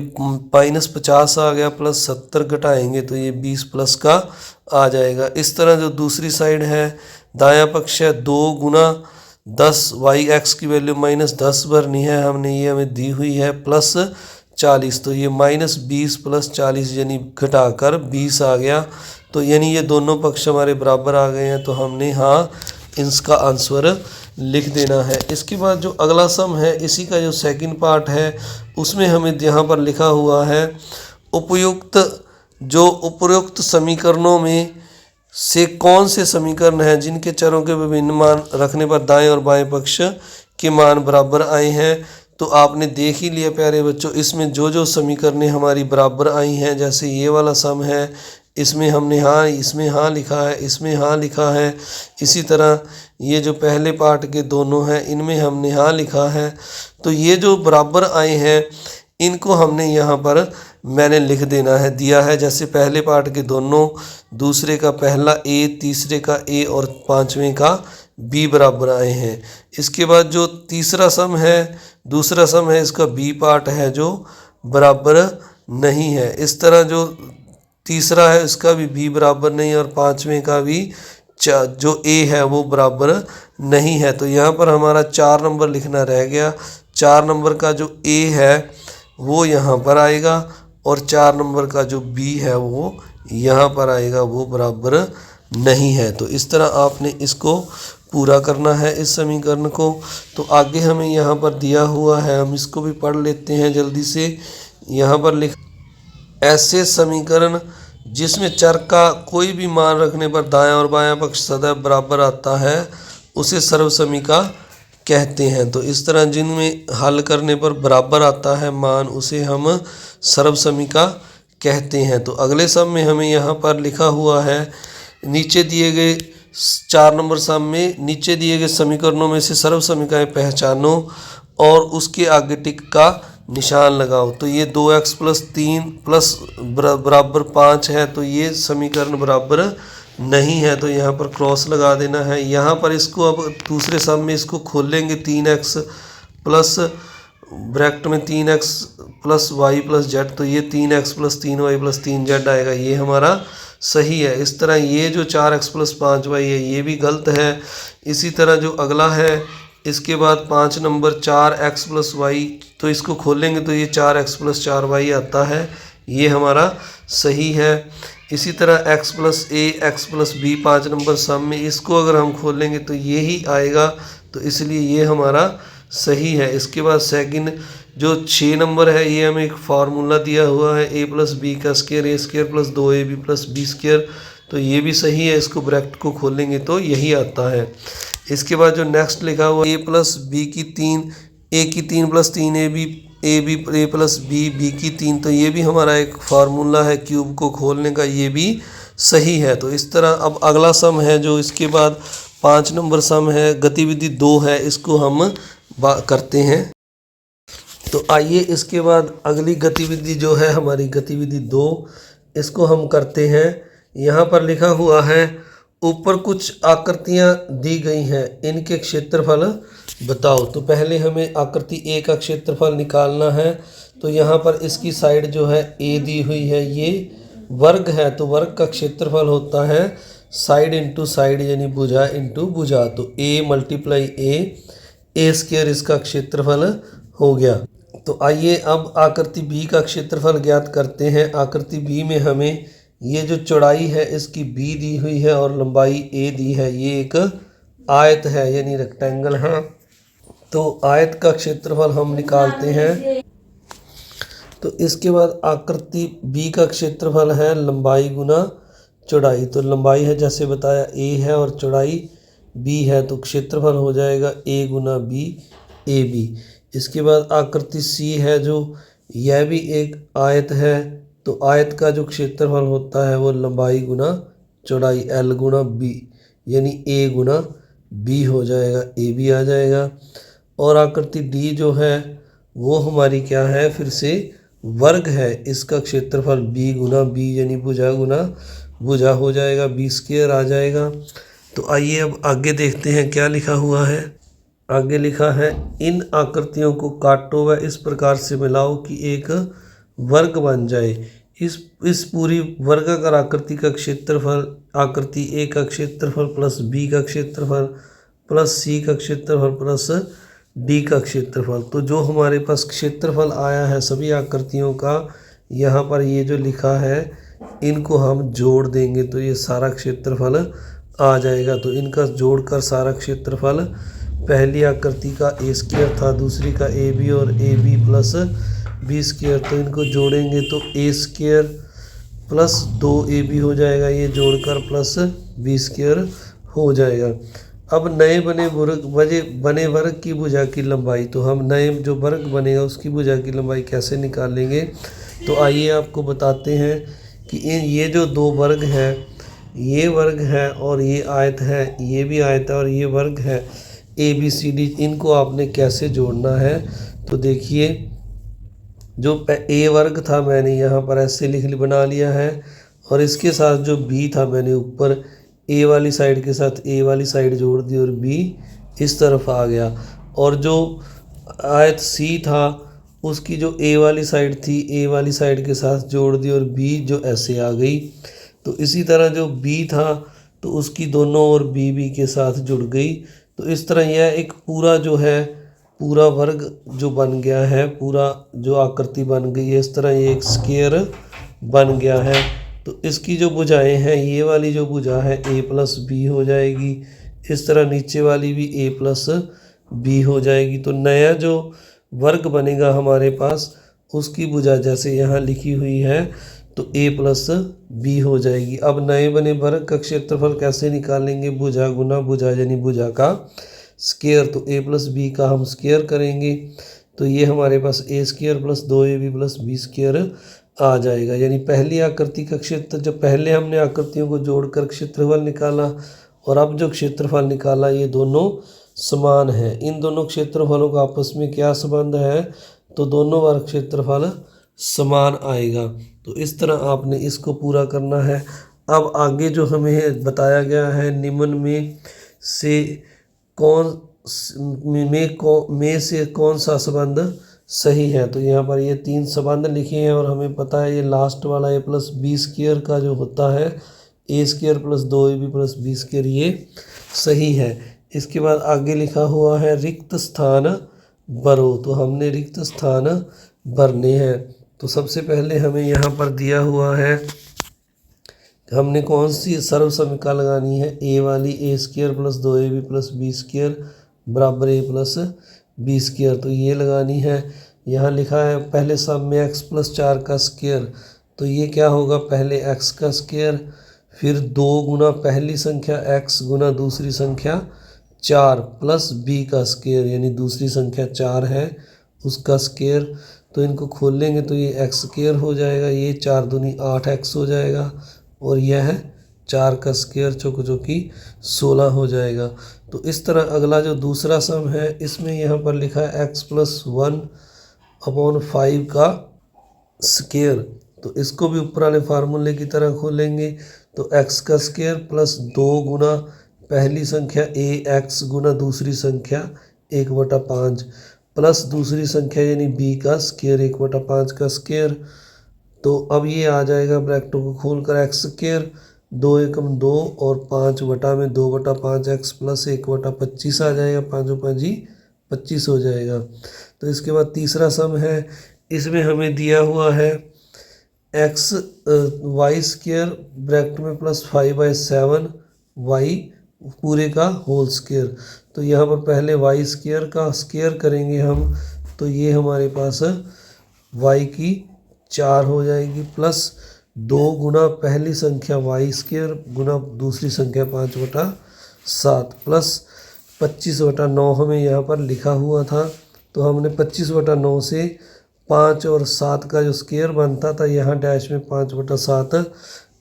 -50 आ गया, +70 घटाएंगे तो ये 20 प्लस का आ जाएगा। इस तरह जो दूसरी साइड है, दायां पक्ष है 2 गुना 10, x की वैल्यू -10 भरनी है हमने, ये हमें दी हुई है, +40, तो ये -20 + 40 यानी घटाकर 20 आ गया। तो यानी ये दोनों पक्ष हमारे बराबर आ गए हैं, तो हमने हाँ इसका आंसर लिख देना है। इसके बाद जो अगला सम है, इसी का जो सेकंड पार्ट है, उसमें हमें यहाँ पर लिखा हुआ है उपरोक्त समीकरणों में से कौन से समीकरण हैं जिनके चरों के विभिन्न मान रखने पर दाएं और बाएं पक्ष के मान बराबर आए हैं। तो आपने देख ही लिया प्यारे बच्चों, इसमें जो समीकरणें हमारी बराबर आई हैं, जैसे ये वाला सम है, इसमें हमने हाँ, इसमें हाँ लिखा है, इसमें हाँ लिखा है। इसी तरह ये जो पहले पार्ट के दोनों हैं, इनमें हमने हाँ लिखा है। तो ये जो बराबर आए हैं, इनको हमने यहाँ पर मैंने लिख देना है, दिया है। जैसे पहले पार्ट के दोनों, दूसरे का पहला ए, तीसरे का ए और पांचवें का बी बराबर आए हैं। इसके बाद जो तीसरा सम है, दूसरा सम है, इसका बी पार्ट है जो बराबर नहीं है। इस तरह जो तीसरा है, इसका भी बी बराबर नहीं, और पांचवें का भी जो ए है वो बराबर नहीं है। तो यहाँ पर हमारा 4 नंबर लिखना रह गया। 4 नंबर का जो ए है वो यहाँ पर आएगा, और 4 नंबर का जो बी है वो यहाँ पर आएगा, वो बराबर नहीं है। तो इस तरह आपने इसको पूरा करना है, इस समीकरण को। तो आगे हमें यहाँ पर दिया हुआ है, हम इसको भी पढ़ लेते हैं जल्दी से। यहाँ पर लिख, ऐसे समीकरण जिसमें चर का कोई भी मान रखने पर दायां और बायां पक्ष सदैव बराबर आता है, उसे सर्वसमीका कहते हैं। तो इस तरह जिनमें हल करने पर बराबर आता है मान, उसे हम सर्वसमीका कहते हैं। तो अगले सम में हमें यहाँ पर लिखा हुआ है, नीचे दिए गए 4 नंबर सम में नीचे दिए गए समीकरणों में से सर्वसमीकाएं पहचानो और उसके आगे टिक का निशान लगाओ। तो ये 2x + 3 प्लस बराबर 5 है, तो ये समीकरण बराबर नहीं है, तो यहाँ पर क्रॉस लगा देना है। यहाँ पर इसको अब दूसरे सम में इसको खोलेंगे, 3x प्लस ब्रैकेट में 3x + y + z, तो ये 3x + 3y + 3z आएगा, ये हमारा सही है। इस तरह ये जो 4x + 5y है, ये भी गलत है। इसी तरह जो अगला है, इसके बाद 5 नंबर 4x + y, तो इसको खोलेंगे तो ये 4x + 4y आता है, ये हमारा सही है। इसी तरह x + a x + b 5 number सम में, इसको अगर हम खोलेंगे तो ये ही आएगा, तो इसलिए ये हमारा सही है। इसके बाद सेकंड जो 6 नंबर है, ये हमें एक फार्मूला दिया हुआ है, a + b का स्क्वायर a² + 2ab + b², तो ये भी सही है। इसको ब्रैकेट को खोलेंगे तो यही आता है। इसके बाद जो नेक्स्ट लिखा हुआ a + b की 3 a की 3 + 3 ab a + b की 3, तो ये भी हमारा एक फार्मूला है क्यूब को खोलने का, ये भी सही है। तो इस तरह अब अगला सम है जो इसके बाद 5 नंबर सम है, गतिविधि 2 है, इसको हम करते हैं। तो आइए इसके बाद अगली गतिविधि जो है हमारी गतिविधि 2, इसको हम करते हैं। यहाँ पर लिखा हुआ है ऊपर कुछ आकृतियाँ दी गई हैं, इनके क्षेत्रफल बताओ। तो पहले हमें आकृति ए का क्षेत्रफल निकालना है। तो यहाँ पर इसकी साइड जो है ए दी हुई है, ये वर्ग है, तो वर्ग का क्षेत्रफल होता है साइड इंटू साइड यानी भुजा इंटू भुजा। तो ए मल्टीप्लाई ए स्क्वायर इसका क्षेत्रफल हो गया। तो आइए अब आकृति बी का क्षेत्रफल ज्ञात करते हैं। आकृति बी में हमें ये जो चौड़ाई है इसकी बी दी हुई है और लंबाई ए दी है, ये एक आयत है यानी रेक्टेंगल है। तो आयत का क्षेत्रफल हम निकालते हैं। तो इसके बाद आकृति बी का क्षेत्रफल है लंबाई गुना चौड़ाई। तो लंबाई है जैसे बताया ए है और चौड़ाई बी है, तो क्षेत्रफल हो जाएगा ए गुना बी ए बी। इसके बाद आकृति सी है जो यह भी एक आयत है, तो आयत का जो क्षेत्रफल होता है वो लंबाई गुना चौड़ाई एल गुना बी यानी ए गुना बी हो जाएगा, ए बी आ जाएगा। और आकृति डी जो है वो हमारी क्या है, फिर से वर्ग है, इसका क्षेत्रफल बी गुना बी यानी भुजा गुना भुजा हो जाएगा, बी स्क्वायर आ जाएगा। तो आइए अब आगे देखते हैं क्या लिखा हुआ है। आगे लिखा है इन आकृतियों को काटो व इस प्रकार से मिलाओ कि एक वर्ग बन जाए। इस पूरी वर्गाकार आकृति का क्षेत्रफल आकृति ए का क्षेत्रफल प्लस बी का क्षेत्रफल प्लस सी का क्षेत्रफल प्लस डी का क्षेत्रफल। तो जो हमारे पास क्षेत्रफल आया है सभी आकृतियों का, यहाँ पर ये जो लिखा है इनको हम जोड़ देंगे तो ये सारा क्षेत्रफल आ जाएगा। तो इनका जोड़कर सारा क्षेत्रफल, पहली आकृति का ए स्क्वायर था, दूसरी का ए बी और A B plus B square, तो इनको जोड़ेंगे तो ए स्क्वायर प्लस 2ab हो जाएगा, ये जोड़कर प्लस बी स्क्वायर हो जाएगा। अब नए बने वर्ग की भुजा की लंबाई, तो हम नए जो वर्ग बनेगा उसकी भुजा की लंबाई कैसे निकालेंगे। तो आइए आपको बताते हैं कि ये जो दो वर्ग है, ये वर्ग है और ये आयत है, ये भी आयत है और ये वर्ग है ए बी सी डी, इनको आपने कैसे जोड़ना है। तो देखिए जो ए वर्ग था मैंने यहाँ पर ऐसे बना लिया है और इसके साथ जो बी था मैंने ऊपर ए वाली साइड के साथ ए वाली साइड जोड़ दी और बी इस तरफ आ गया। और जो आयत सी था उसकी जो ए वाली साइड थी ए वाली साइड के साथ जोड़ दी और बी जो ऐसे आ गई। तो इसी तरह जो बी था तो उसकी दोनों ओर बी के साथ जुड़ गई। तो इस तरह यह एक पूरा जो है पूरा वर्ग जो बन गया है, पूरा जो आकृति बन गई है, इस तरह ये एक स्क्वायर बन गया है। तो इसकी जो भुजाएं हैं, ये वाली जो भुजा है ए प्लस बी हो जाएगी, इस तरह नीचे वाली भी ए प्लस बी हो जाएगी। तो नया जो वर्ग बनेगा हमारे पास उसकी भुजा जैसे यहाँ लिखी हुई है तो ए प्लस बी हो जाएगी। अब नए बने वर्ग का क्षेत्रफल कैसे निकालेंगे, भुजा गुना भुजा यानी भुजा का स्क्वायर। तो ए प्लस बी का हम स्क्वायर करेंगे तो ये हमारे पास a square plus 2ab plus B square आ जाएगा। यानी पहली आकृति का क्षेत्र, जब पहले हमने आकृतियों को जोड़कर क्षेत्रफल निकाला और अब जो क्षेत्रफल निकाला ये दोनों समान है। इन दोनों क्षेत्रफलों का आपस में क्या संबंध है, तो दोनों वर्ग क्षेत्रफल समान आएगा। तो इस तरह आपने इसको पूरा करना है। अब आगे जो हमें बताया गया है निम्न में से कौन सा संबंध सही है। तो यहाँ पर ये 3 संबंध लिखे हैं और हमें पता है ये लास्ट वाला ए प्लस बी स्क्वायर का जो होता है a square plus 2ab plus B square, ये सही है। इसके बाद आगे लिखा हुआ है रिक्त स्थान भरो। तो हमने रिक्त स्थान भरने हैं। तो सबसे पहले हमें यहाँ पर दिया हुआ है हमने कौन सी सर्व समीकरण लगानी है, ए वाली, a square plus 2ab plus B square बराबर ए प्लस बी स्क्वायर। तो ये लगानी है। यहाँ लिखा है पहले सम में x प्लस 4 का स्क्वायर, तो ये क्या होगा, पहले x का स्क्वायर फिर 2 गुना पहली संख्या x गुना दूसरी संख्या 4 प्लस b का स्क्वायर यानी दूसरी संख्या 4 है उसका स्क्वायर। तो इनको खोल लेंगे तो ये x स्क्वायर हो जाएगा, ये 4 दूनी 8x हो जाएगा और यह 4 का स्क्वायर जो कि 16 हो जाएगा। तो इस तरह अगला जो दूसरा सम है इसमें यहाँ पर लिखा है x+1/5 का स्क्वायर। तो इसको भी ऊपर वाले फार्मूले की तरह खोलेंगे तो x का स्क्वायर प्लस 2 गुना पहली संख्या ax गुना दूसरी संख्या 1/5 प्लस दूसरी संख्या यानी b का स्क्वायर 1/5 का स्क्वायर। तो अब ये आ जाएगा ब्रैकेटों को खोलकर x स्क्वायर 2 एकम 2 और 5 बटा में 2/5 x प्लस 1/25 आ जाएगा, 5 5 25 हो जाएगा। तो इसके बाद तीसरा सम है, इसमें हमें दिया हुआ है x वाई स्क्वायर ब्रैकेट में प्लस 5/7 y पूरे का होल स्क्वायर। तो यहाँ पर पहले वाई स्क्वायर का स्क्वायर करेंगे हम, तो ये हमारे पास y की 4 हो जाएगी प्लस 2 गुना पहली संख्या वाई स्क्वायर गुना दूसरी संख्या 5/7 प्लस 25/9 हमें यहाँ पर लिखा हुआ था। तो हमने 25/9 से 5 और 7 का जो स्क्वायर बनता था यहाँ डैश में 5/7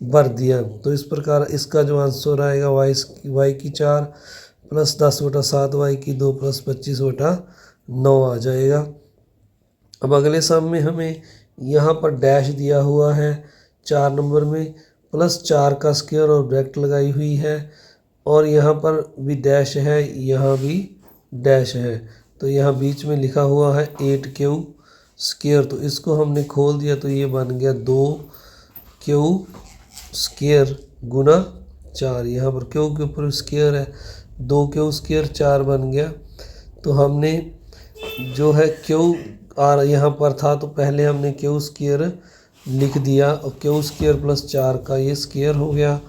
भर दिया। तो इस प्रकार इसका जो आंसर आएगा वाई की 4 प्लस 10/7 वाई की 2 प्लस 25/9 आ जाएगा। अब अगले सम में हमें यहाँ पर डैश दिया हुआ है 4 नंबर में, प्लस 4 का स्क्वायर और ब्रैकेट लगाई हुई है और यहाँ पर भी डैश है, यहाँ भी डैश है। तो यहाँ बीच में लिखा हुआ है 8q स्क्वायर। तो इसको हमने खोल दिया तो ये बन गया 2q स्क्वायर गुना 4। यहाँ पर q के ऊपर स्क्वायर है, 2q स्क्वायर 4 बन गया। तो हमने जो है q यहाँ पर था तो पहले हमने q स्क्वायर लिख दिया और q स्क्वायर प्लस 4 का ये स्क्वायर हो गया।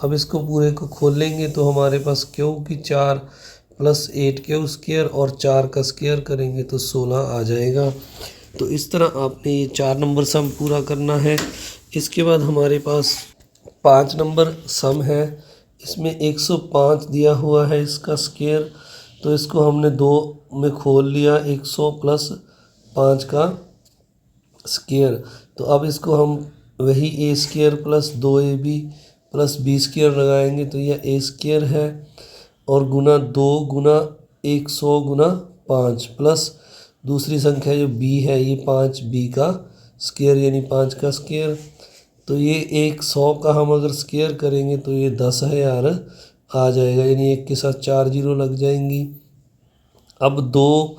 अब इसको पूरे को खोलेंगे तो हमारे पास q की 4 प्लस 8q स्क्वायर और 4 का स्क्वायर करेंगे तो 16 आ जाएगा। तो इस तरह आपने ये 4 नंबर सम पूरा करना है। इसके बाद हमारे पास 5 नंबर सम है, इसमें 105 दिया हुआ है इसका स्क्वायर। तो इसको हमने 2 में खोल लिया, 100 प्लस 5 का स्क्वायर। तो अब इसको हम वही a square plus 2ab plus B square लगाएंगे तो यह ए स्क्वायर है और गुना 2 गुना 100 गुना 5 प्लस दूसरी संख्या जो b है ये 5b का स्क्वायर यानी 5 का स्क्वायर। तो ये 100 का हम अगर स्क्वायर करेंगे तो ये 10,000 आ जाएगा, यानी 1 के साथ 4 जीरो लग जाएंगी। अब 2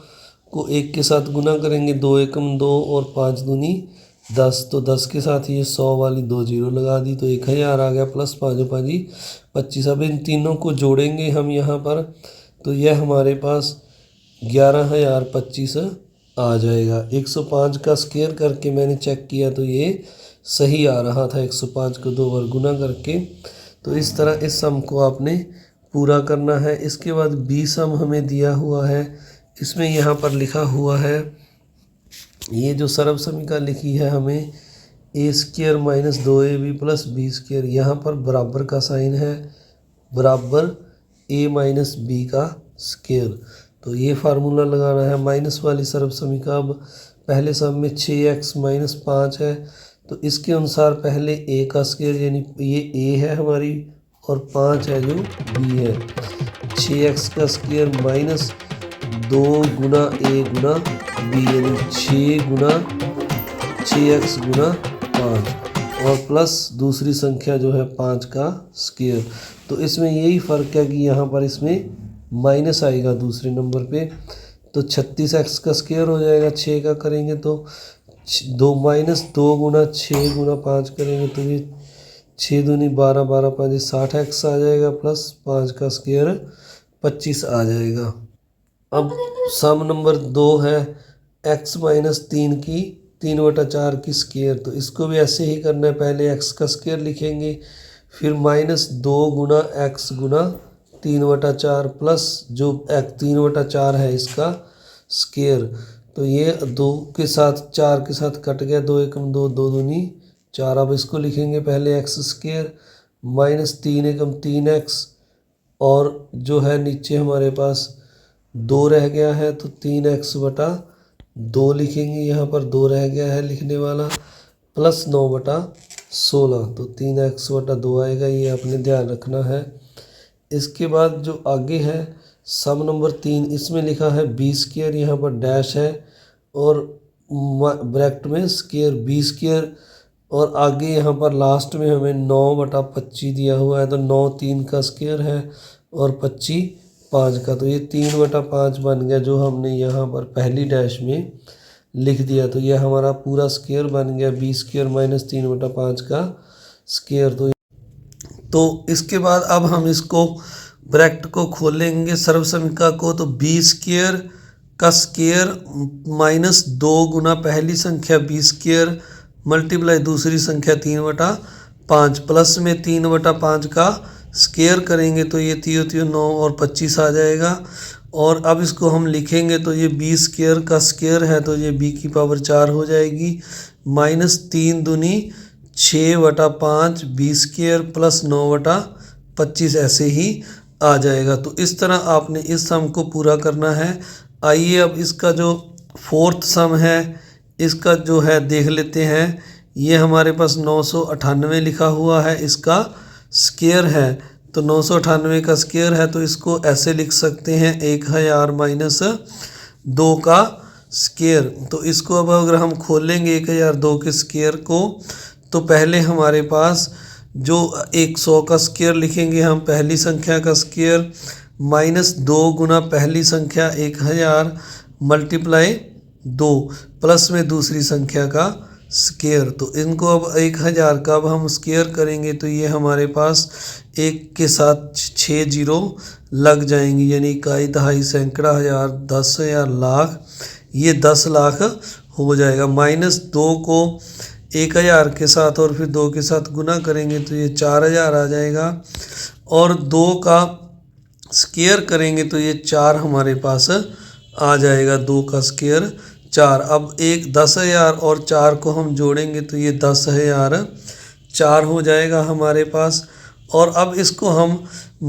को 1 के साथ गुना करेंगे, 2 एकम 2 और 5 दूनी 10। तो 10 के साथ ये 100 वाली 2 जीरो लगा दी तो 1000 आ गया प्लस 5 5 25। अब इन तीनों को जोड़ेंगे हम यहाँ पर तो यह हमारे पास 11,025 आ जाएगा। 105 का स्क्वायर करके मैंने चेक किया तो ये सही आ रहा था 105 को 2 बार गुना करके। तो इस तरह इस सम को आपने पूरा करना है। इसके बाद बी सम हमें दिया हुआ है, इसमें यहाँ पर लिखा हुआ है ये जो सर्व समीकरण लिखी है हमें a square minus 2ab plus B square, यहाँ पर बराबर का साइन है, बराबर a माइनस बी का स्क्वायर। तो ये फार्मूला लगाना है माइनस वाली सर्व समीकरण। अब पहले सम में 6x माइनस 5 है तो इसके अनुसार पहले a का स्क्वायर यानी ये a है हमारी और 5 है जो b है। 6x का स्क्वायर माइनस 2 गुना a गुना b यानी 6 गुना 6x गुना 5 और प्लस दूसरी संख्या जो है 5 का स्क्वायर। तो इसमें यही फ़र्क है कि यहाँ पर इसमें माइनस आएगा दूसरे नंबर पे। तो 36x का स्क्वायर हो जाएगा, 6 का करेंगे तो 2 माइनस 2 गुना 6 गुना 5 करेंगे तो ये 6 दूनी 12 12 5 60x आ जाएगा प्लस 5 का स्क्वायर 25 आ जाएगा। अब सम नंबर 2 है x माइनस 3 की 3/4 की स्क्वायर। तो इसको भी ऐसे ही करना है, पहले x का स्क्वायर लिखेंगे फिर माइनस 2 गुना x गुना 3/4 प्लस जो 3/4 है इसका स्क्वायर। तो ये 2 के साथ 4 के साथ कट गया, 2 एकम 2 2 दूनी 4। अब इसको लिखेंगे पहले x स्क्वायर माइनस 3 एकम 3x और जो है नीचे हमारे पास 2 रह गया है तो 3x बटा 2 लिखेंगे, यहाँ पर 2 रह गया है लिखने वाला प्लस 9/4। 16, तो 3x/2 आएगा, ये आपने ध्यान रखना है। इसके बाद जो आगे है सम नंबर 3, इसमें लिखा है b², यहाँ पर डैश है और ब्रैकेट में स्क्वायर b², और आगे यहाँ पर लास्ट में हमें 9/25 दिया हुआ है, तो 9 3 का स्क्वायर है और 25 5 का, तो ये 3/5 बन गया जो हमने यहाँ पर पहली डैश में लिख दिया। तो ये हमारा पूरा स्क्वायर बन गया b² - 3/5 का स्क्वायर। तो इसके बाद अब हम इसको ब्रैकेट को खोलेंगे सर्वसमीका को, तो b² का स्क्वायर -2 गुना पहली संख्या b² मल्टीप्लाई दूसरी संख्या 3/5 प्लस में 3/5 का स्क्वायर करेंगे तो ये 3 9 और 25 आ जाएगा। और अब इसको हम लिखेंगे तो ये b² का स्क्वायर है तो ये b⁴ हो जाएगी, -3 दूनी 6/5 b² प्लस 9/25 ऐसे ही आ जाएगा। तो इस तरह आपने इस सम को पूरा करना है। आइए अब इसका जो फोर्थ सम है इसका जो है देख लेते हैं। ये हमारे पास 998 लिखा हुआ है, इसका स्क्वायर है, तो 998 का स्क्वायर है तो इसको ऐसे लिख सकते हैं 1000 - 2 का स्क्वायर। तो इसको अब अगर हम खोलेंगे 1002 के स्क्वायर को, तो पहले हमारे पास जो 100 का स्क्वायर लिखेंगे हम पहली संख्या का स्क्वायर -2 गुना पहली संख्या 1000 मल्टीप्लाई 2 प्लस में दूसरी संख्या का स्क्वायर। तो इनको अब 1000 का अब हम स्क्वायर करेंगे तो ये हमारे पास 1 के साथ 6 जीरो लग जाएंगी, यानी इकाई, दहाई, सैकड़ा, हज़ार, 10,000, लाख, ये 10 लाख हो जाएगा। -2 को 1000 के साथ और फिर 2 के साथ गुना करेंगे तो ये 4000 आ जाएगा, और 2 का स्क्वायर करेंगे तो ये 4 हमारे पास आ जाएगा, 2 का स्क्वायर 4। अब 10,000 और 4 को हम जोड़ेंगे तो ये 10,004 हो जाएगा हमारे पास। और अब इसको हम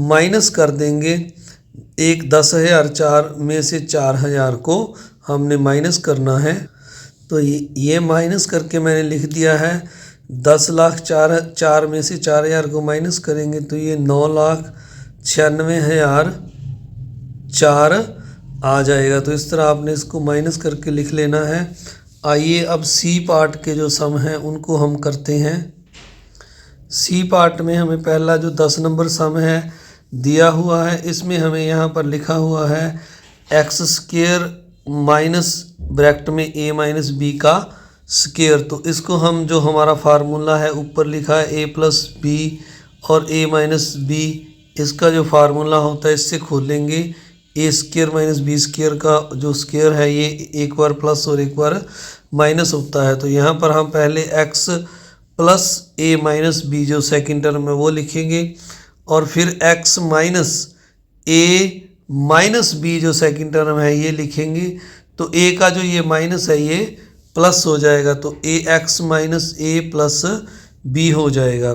माइनस कर देंगे, 10,004 में से 4000 को हमने माइनस करना है, तो ये माइनस करके मैंने लिख दिया है। 10 लाख 4 में से 4000 को माइनस करेंगे तो ये 9,96,004 आ जाएगा। तो इस तरह आपने इसको माइनस करके लिख लेना है। आइए अब सी पार्ट के जो सम हैं उनको हम करते हैं। सी पार्ट में हमें पहला जो 10 नंबर सम है दिया हुआ है, इसमें हमें यहाँ पर लिखा हुआ है x² माइनस ब्रैकेट में a - b का स्क्वायर। तो इसको हम जो हमारा फार्मूला है ऊपर लिखा है a + b और a - b, इसका जो फार्मूला होता है इससे खोलेंगे। a² - b² का जो स्क्वायर है ये एक बार प्लस और एक बार माइनस होता है, तो यहाँ पर हम पहले x + a - b जो सेकंड टर्म है वो लिखेंगे, और फिर x - a - b जो सेकंड टर्म है ये लिखेंगे। तो a का जो ये माइनस है ये प्लस हो जाएगा, तो ax - a + b हो जाएगा।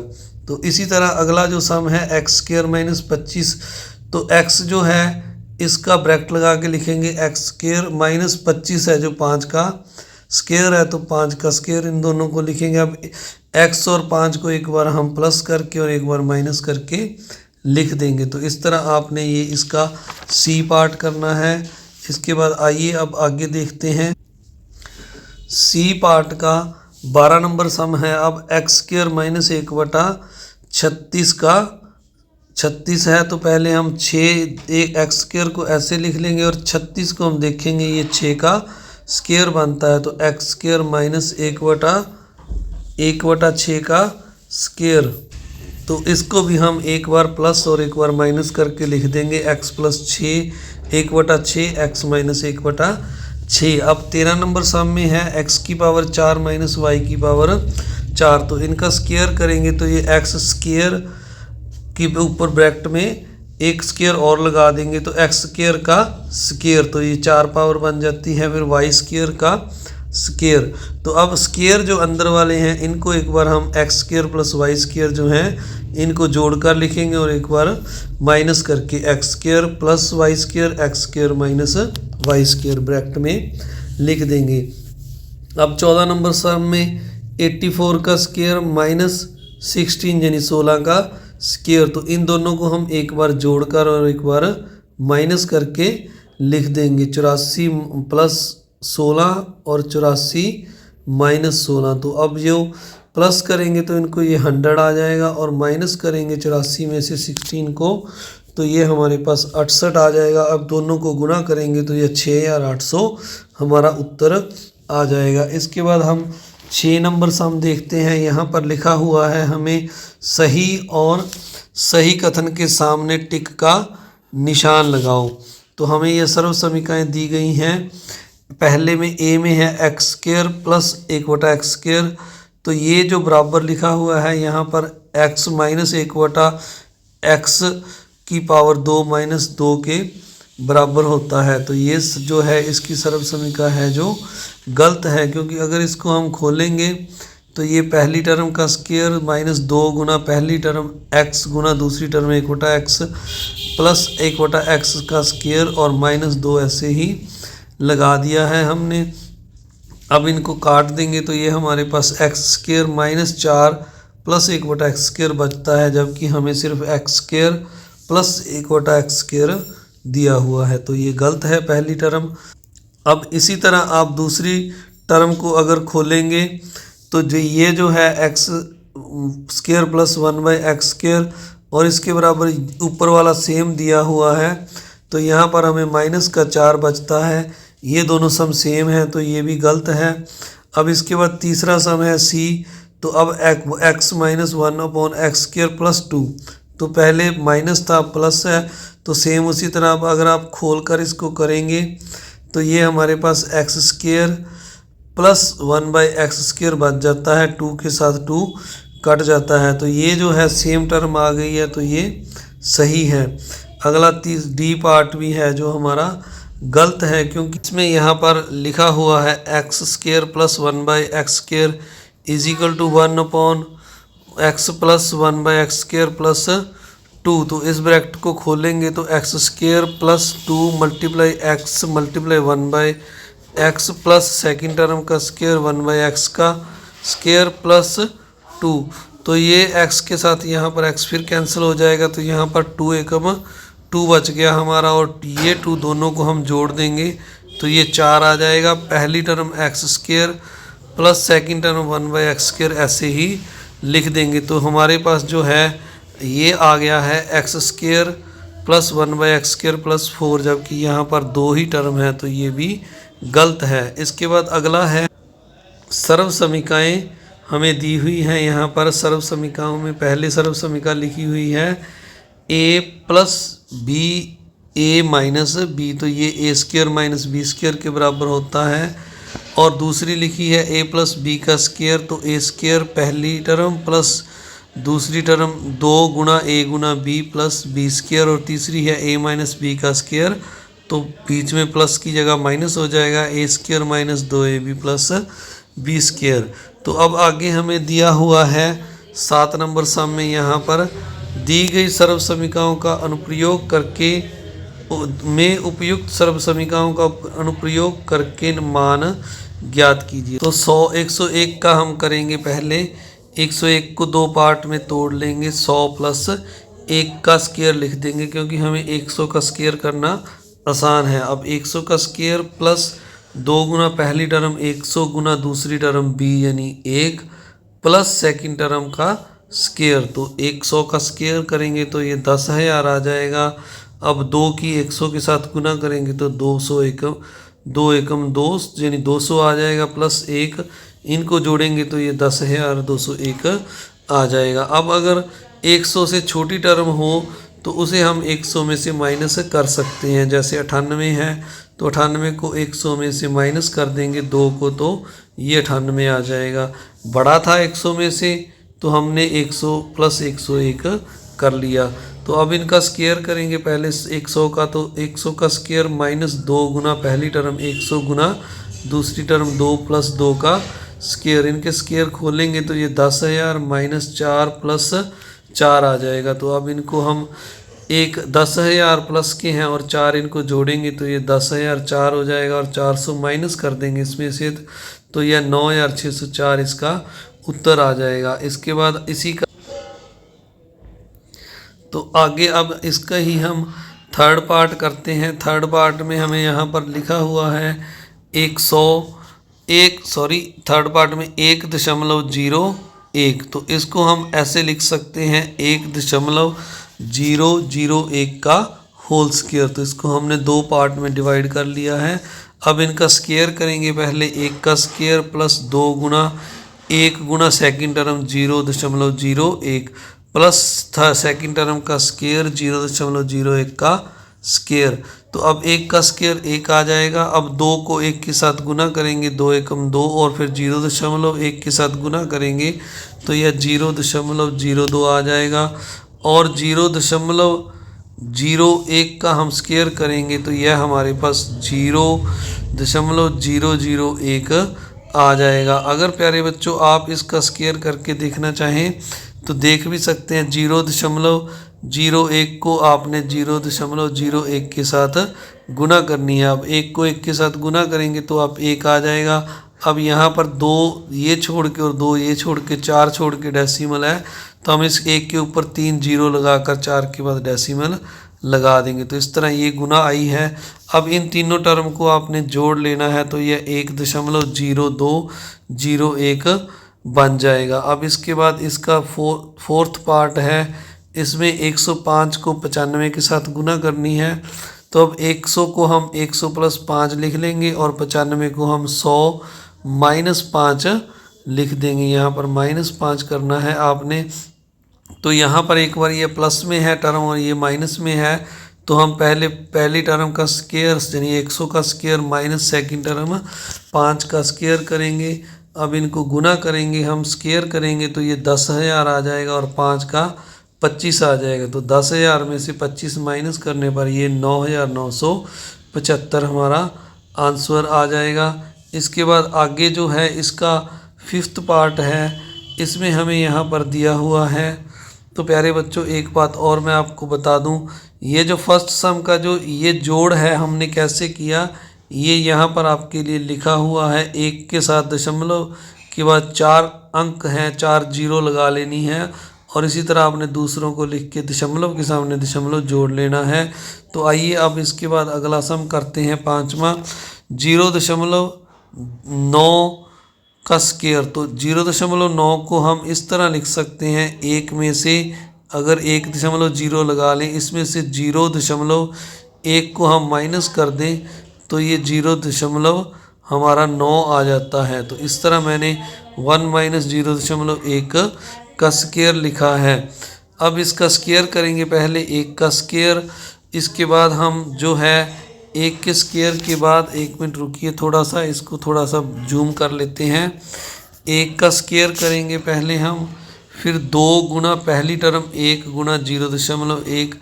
तो इसी तरह अगला जो सम है x² - 25, तो x जो है इसका ब्रैकेट लगा के लिखेंगे, x² - 25 है जो 5 का स्क्वायर है, तो 5 का स्क्वायर इन दोनों को लिखेंगे। अब x और 5 को एक बार हम प्लस करके और एक बार माइनस करके लिख देंगे। तो इस तरह आपने ये इसका सी पार्ट करना है। इसके बाद आइए अब आगे देखते हैं। सी पार्ट का 12 नंबर सम है। अब x² - 1/36 का 36 है, तो पहले हम 6 x² को ऐसे लिख लेंगे और 36 को हम देखेंगे ये 6 का स्क्वायर बनता है, तो x² - 1/6 का स्क्वायर। तो इसको भी हम एक बार प्लस और एक बार माइनस करके लिख देंगे, x + 6 1/6 x - 1/6। अब 13 नंबर सम में है x⁴ - y⁴, तो इनका स्क्वायर करेंगे तो ये x² के ऊपर ब्रैकेट में एक स्क्वायर और लगा देंगे तो x² का स्क्वायर, तो ये 4 पावर बन जाती है। फिर y² का स्क्वायर, तो अब स्क्वायर जो अंदर वाले हैं इनको एक बार हम x² + y² जो हैं इनको जोड़कर लिखेंगे और एक बार माइनस करके x² + y² x² - y² bracket में लिख देंगे। अब 14 नंबर सम में 84 का स्क्वायर माइनस 16 यानी 16 का स्क्वायर। तो इन दोनों को हम एक बार जोड़कर और एक बार माइनस करके लिख देंगे। 84 प्लस 16 और 84 माइनस 16। तो अब जो प्लस करेंगे तो इनको ये 100 आ जाएगा और माइनस करेंगे 84 में से 16 को तो ये हमारे पास 68 आ जाएगा। अब दोनों को गुना करेंगे तो ये 6800 हमारा उत्तर आ जाएगा। इसके बाद हम 6 नंबर सम देखते हैं। यहाँ पर लिखा हुआ है हमें सही और सही कथन के सामने टिक का निशान लगाओ। तो हमें ये सर्व समीकरणें दी गई हैं। पहले में ए में है x square plus 1/x square. तो ये जो बराबर लिखा हुआ है यहाँ पर x माइनस 1/x की पावर 2 माइनस 2 के बराबर होता है। तो ये जो है इसकी सर्व समीकरण है जो गलत है, क्योंकि अगर इसको हम खोलेंगे तो ये पहली टर्म का स्क्वायर माइनस 2 गुना पहली टर्म x गुना दूसरी टर्म 1/x प्लस 1/x का स्क्वायर और माइनस 2 ऐसे ही लगा दिया है हमने। अब इनको काट देंगे तो ये हमारे पास x square minus 4 plus 1/x square बचता है, जबकि हमें सिर्फ x square plus 1/x square दिया हुआ है। तो ये गलत है पहली टर्म। अब इसी तरह आप दूसरी टर्म को अगर खोलेंगे तो जो ये जो है x square plus 1/x square और इसके बराबर ऊपर वाला सेम दिया हुआ है, तो यहाँ पर हमें माइनस का 4 बचता है। ये दोनों सम सेम है तो ये भी गलत है। अब इसके बाद तीसरा सम है c। तो अब x minus 1/x square plus 2। तो पहले माइनस था प्लस है, तो सेम उसी तरह अब अगर आप खोल कर इसको करेंगे तो ये हमारे पास x square plus 1/x square बच जाता है। 2 के साथ 2 कट जाता है। तो ये जो है सेम टर्म आ गई है, तो ये सही है। अगला डी पार्ट भी है जो हमारा गलत है, क्योंकि इसमें यहाँ पर लिखा हुआ है x square plus 1/x square is equal to 1/x plus 1/x square plus 2। तो इस ब्रैकेट को खोलेंगे तो x square plus 2 multiply x multiply 1/x plus second term का स्क्वायर 1/x का स्क्वायर प्लस 2। तो ये x के साथ यहाँ पर x फिर कैंसिल हो जाएगा, तो यहाँ पर 2 एकम 2 बच गया हमारा और ये 2 दोनों को हम जोड़ देंगे तो ये 4 आ जाएगा। पहली term x square plus second term 1/x square ऐसे ही लिख देंगे। तो हमारे पास जो है ये आ गया है x square plus 1/x square plus 4, जबकि यहाँ पर 2 ही टर्म है, तो ये भी गलत है। इसके बाद अगला है सर्व समीकरणें हमें दी हुई हैं। यहाँ पर सर्व समीकरणों में पहले सर्व समीकरण लिखी हुई है a plus B A minus B. तो ये a square minus B square के बराबर होता है। और दूसरी लिखी है a प्लस बी का स्क्वायर। तो a स्क्वायर पहली टर्म प्लस दूसरी टर्म 2 गुना a गुना b प्लस बी स्क्वायर। और तीसरी है a माइनस बी का स्क्वायर। तो बीच में प्लस की जगह माइनस हो जाएगा, a square minus 2ab plus B square. तो अब आगे हमें दिया हुआ है 7 नंबर सम में। यहाँ पर दी गई सर्व समीकरणों का अनुप्रयोग करके में उपयुक्त सर्व समीकरणों का अनुप्रयोग करके मान ज्ञात कीजिए। तो 101 का हम करेंगे। पहले 101 को 2 पार्ट में तोड़ लेंगे। 100 प्लस 1 का स्क्वायर लिख देंगे, क्योंकि हमें 100 का स्क्वायर करना आसान है। अब 100 का स्क्वायर प्लस 2 गुना पहली टर्म 100 गुना दूसरी टर्म b यानी 1 प्लस सेकेंड टर्म का स्क्वायर। तो 100 का स्क्वायर करेंगे तो ये 10,000 आ जाएगा। अब 2 की 100 के साथ गुना करेंगे तो 200 एकम 2 एकम 2 यानी 200 आ जाएगा प्लस 1। इनको जोड़ेंगे तो ये 10,201 आ जाएगा। अब अगर 100 से छोटी टर्म हो तो उसे हम 100 में से माइनस कर सकते हैं। जैसे 98 है तो 98 को 100 में से माइनस कर देंगे 2 को, तो ये 98 आ जाएगा। बड़ा था 100 में से तो हमने 100 प्लस 101 कर लिया। तो अब इनका स्क्वायर करेंगे पहले 100 का। तो 100 का स्क्वायर माइनस 2 गुना पहली टर्म 100 गुना दूसरी टर्म 2 प्लस 2 का स्क्वायर। इनके स्क्वायर खोलेंगे तो ये 10,000 माइनस 4 प्लस 4 आ जाएगा। तो अब इनको हम 10,000 प्लस के हैं और 4 इनको जोड़ेंगे तो ये 10,004 हो जाएगा और 400 माइनस कर देंगे इसमें से, तो यह 9,604 इसका उत्तर आ जाएगा। इसके बाद इसी का तो आगे अब इसका ही हम थर्ड पार्ट करते हैं। थर्ड पार्ट में हमें यहाँ पर लिखा हुआ है 101 थर्ड पार्ट में 1.01। तो इसको हम ऐसे लिख सकते हैं 1.001 का होल स्क्वायर। तो इसको हमने दो पार्ट में डिवाइड कर लिया है। अब इनका स्क्वायर करेंगे। पहले 1 का स्क्वायर प्लस 2 गुना 1 गुना second term 0.01 plus second term का स्क्वायर 0.01 का स्क्वायर। तो अब 1 का स्क्वायर 1 आ जाएगा। अब 2 को 1 के साथ गुना करेंगे, 2 एकम 2, और फिर 0.1 के साथ गुना करेंगे तो यह 0.02 आ जाएगा। और 0.01 का हम स्क्वायर करेंगे तो यह हमारे पास 0.001 आ जाएगा। अगर प्यारे बच्चों आप इसका स्क्वायर करके देखना चाहें तो देख भी सकते हैं। 0.01 को आपने 0.01 के साथ गुना करनी है। अब 1 को 1 के साथ गुना करेंगे तो आप 1 आ जाएगा। अब यहाँ पर 2 ये छोड़ के और 2 ये छोड़ के 4 छोड़ के डेसिमल है, तो हम इस 1 के ऊपर 3 जीरो लगाकर 4 के बाद डेसिमल लगा देंगे। तो इस तरह ये गुना आई है। अब इन तीनों टर्म को आपने जोड़ लेना है तो यह 1.0201 बन जाएगा। अब इसके बाद इसका फोर्थ पार्ट है। इसमें 105 को 95 के साथ गुना करनी है। तो अब 100 को हम 100 प्लस 5 लिख लेंगे और 95 को हम 100 माइनस 5 लिख देंगे। यहाँ पर -5 करना है आपने। तो यहाँ पर एक बार ये प्लस में है टर्म और ये माइनस में है, तो हम पहली टर्म का स्क्वायर यानी 100 का स्क्वायर माइनस सेकंड टर्म 5 का स्क्वायर करेंगे। अब इनको गुना करेंगे, हम स्क्वायर करेंगे तो ये 10,000 आ जाएगा और 5 का 25 आ जाएगा। तो 10,000 में से 25 माइनस करने पर ये 9,975 हमारा आंसर आ जाएगा। इसके बाद आगे जो है इसका फिफ्थ पार्ट है, इसमें हमें यहाँ पर दिया हुआ है। तो प्यारे बच्चों एक बात और मैं आपको बता दूं, ये जो फर्स्ट सम का जो ये जोड़ है हमने कैसे किया, ये यहाँ पर आपके लिए लिखा हुआ है। 1 के साथ दशमलव के बाद 4 अंक हैं, 4 जीरो लगा लेनी है और इसी तरह आपने दूसरों को लिख के दशमलव के सामने दशमलव जोड़ लेना है। तो आइए अब इसके बाद अगला सम करते हैं, पाँचवा 0.9 का स्क्वायर। तो 0.9 को हम इस तरह लिख सकते हैं, 1 में से अगर 1.0 लगा लें, इसमें से 0.1 को हम माइनस कर दें तो ये 0. हमारा 9 आ जाता है। तो इस तरह मैंने 1 माइनस 0.1 का स्क्वायर लिखा है। अब इसका स्क्वायर करेंगे, पहले 1 का स्क्वायर, इसके बाद हम जो है 1 के स्क्वायर के बाद, 1 मिनट रुकिए थोड़ा सा, इसको थोड़ा सा जूम कर लेते हैं। 1 का स्क्वायर करेंगे पहले हम, फिर 2 गुना पहली टर्म 1 गुना 0.1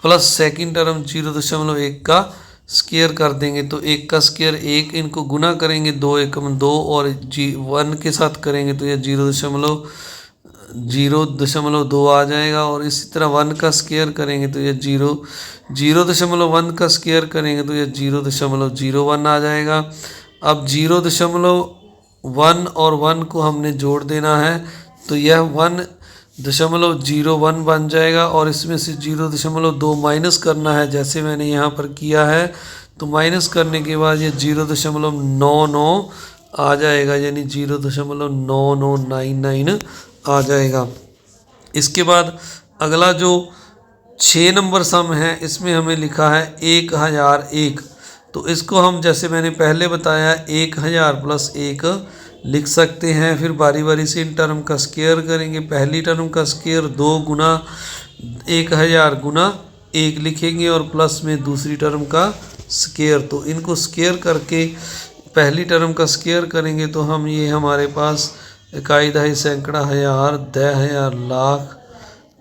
प्लस सेकंड टर्म 0.1 का स्क्वायर कर देंगे। तो 1 का स्क्वायर 1, इनको गुना करेंगे 2 एकम 2 और 1 के साथ करेंगे तो यह 0.02 आ जाएगा। और इसी तरह 1 का स्क्वायर करेंगे तो यह 0.1 का स्क्वायर करेंगे तो यह 0.01 आ जाएगा। अब 0.1 और 1 को हमने जोड़ देना है तो यह 1.01 बन जाएगा और इसमें से 0.2 माइनस करना है, जैसे मैंने यहाँ पर किया है। तो माइनस करने के बाद ये 0.99 आ जाएगा, यानी 0.9999 आ जाएगा। इसके बाद अगला जो 6 नंबर सम है, इसमें हमें लिखा है 1001। तो इसको हम जैसे मैंने पहले बताया 1000 प्लस 1 लिख सकते हैं। फिर बारी बारी से इन टर्म का स्क्वायर करेंगे। पहली टर्म का स्क्वायर 2 गुना 1000 गुना 1 लिखेंगे और प्लस में दूसरी टर्म का स्क्वायर। तो इनको स्क्वायर करके पहली टर्म का स्क्वायर करेंगे तो हम ये हमारे पास इकाई दहाई सैकड़ा हज़ार 10,000 लाख,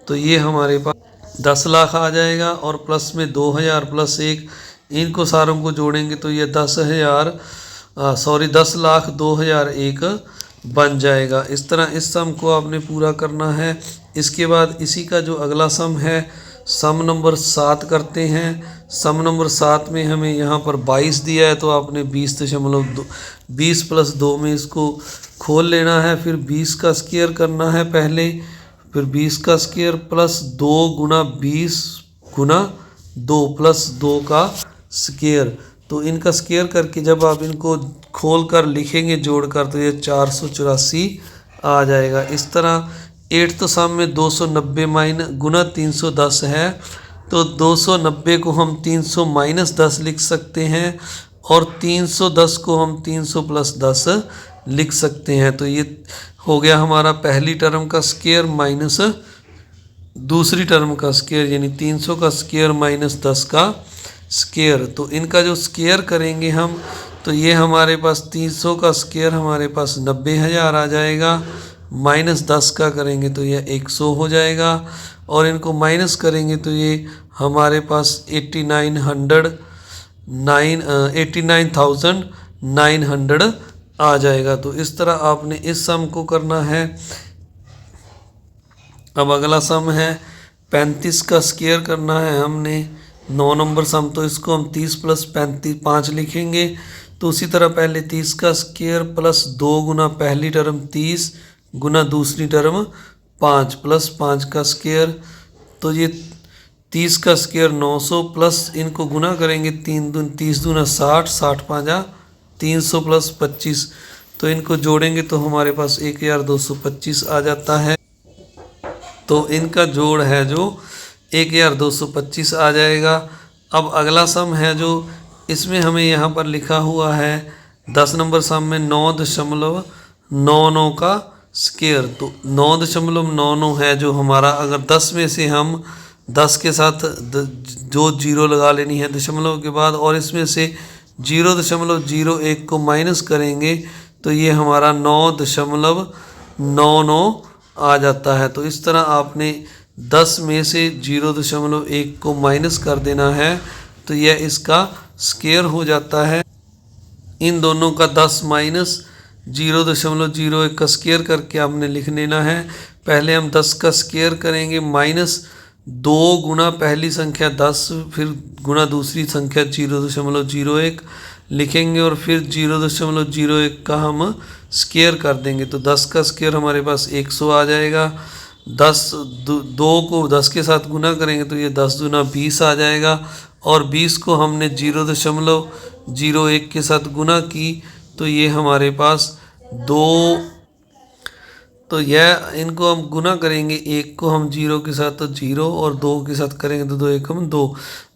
तो ये हमारे पास 10 लाख आ जाएगा। और प्लस में 2000 प्लस 1, इनको सारों को जोड़ेंगे तो ये 10 लाख 2001 बन जाएगा। इस तरह इस सम को आपने पूरा करना है। इसके बाद इसी का जो अगला सम है, सम नंबर 7 करते हैं। सम नंबर 7 में हमें यहाँ पर 22 दिया है, तो आपने 20 प्लस 2 में इसको खोल लेना है। फिर 20 का स्क्वायर करना है पहले, फिर 20 का स्क्वायर प्लस 2 गुना 20 गुना 2 प्लस 2 का स्क्वायर। तो इनका स्क्वायर करके जब आप इनको खोल कर लिखेंगे जोड़ कर, तो ये 484 आ जाएगा। इस तरह 8th सम में 290 माइनस गुना 310 है, तो 290 को हम 300 माइनस 10 लिख सकते हैं और 310 को हम 300 प्लस 10 लिख सकते हैं। तो ये हो गया हमारा पहली टर्म का स्क्वायर माइनस दूसरी टर्म का स्क्वायर, यानी 300 का स्क्वायर माइनस 10 का स्क्वायर। तो इनका जो स्क्वायर करेंगे हम, तो ये हमारे पास 300 का स्क्वायर हमारे पास 90,000 आ जाएगा, माइनस 10 का करेंगे तो यह 100 हो जाएगा, और इनको माइनस करेंगे तो ये हमारे पास 89,900 आ जाएगा। तो इस तरह आपने इस सम को करना है। अब अगला सम है 35 का स्क्वायर करना है हमने, 9 नंबर सम। तो इसको हम 30 प्लस 35 5 लिखेंगे। तो उसी तरह पहले 30 का स्क्वायर प्लस 2 गुना पहली टर्म 30 गुना दूसरी टर्म 5 प्लस 5 का स्क्वायर। तो ये 30 का स्क्वायर 900 प्लस इनको गुना करेंगे 30 दूना 60, 60 पाँचा 300 प्लस 25। तो इनको जोड़ेंगे तो हमारे पास 1225 आ जाता है। तो इनका जोड़ है जो 1225 आ जाएगा। अब अगला सम है जो इसमें हमें यहाँ पर लिखा हुआ है 10 नंबर सम में 9.99 का स्क्वायर। तो 9.99 है जो हमारा, अगर 10 में से हम 10 के साथ जो जीरो लगा लेनी है दशमलव के बाद, और इसमें से 0.01 को माइनस करेंगे तो ये हमारा 9.99 आ जाता है। तो इस तरह आपने 10 में से 0.1 को माइनस कर देना है, तो यह इसका स्क्वायर हो जाता है। इन दोनों का 10 माइनस 0.01 का स्क्वायर करके आपने लिख लेना है। पहले हम 10 का स्क्वायर करेंगे, माइनस 2 गुना पहली संख्या 10 फिर गुना दूसरी संख्या 0.01 लिखेंगे, और फिर 0.01 का हम स्क्वायर कर देंगे। तो 10 का स्क्वायर हमारे पास 100 आ जाएगा। 2 को 10 के साथ गुना करेंगे तो ये 10 दूना 20 आ जाएगा, और 20 को हमने 0.01 के साथ गुना की तो ये हमारे पास 2। तो यह इनको हम गुना करेंगे, 1 को हम 0 के साथ तो 0, और 2 के साथ करेंगे तो 2 1 हम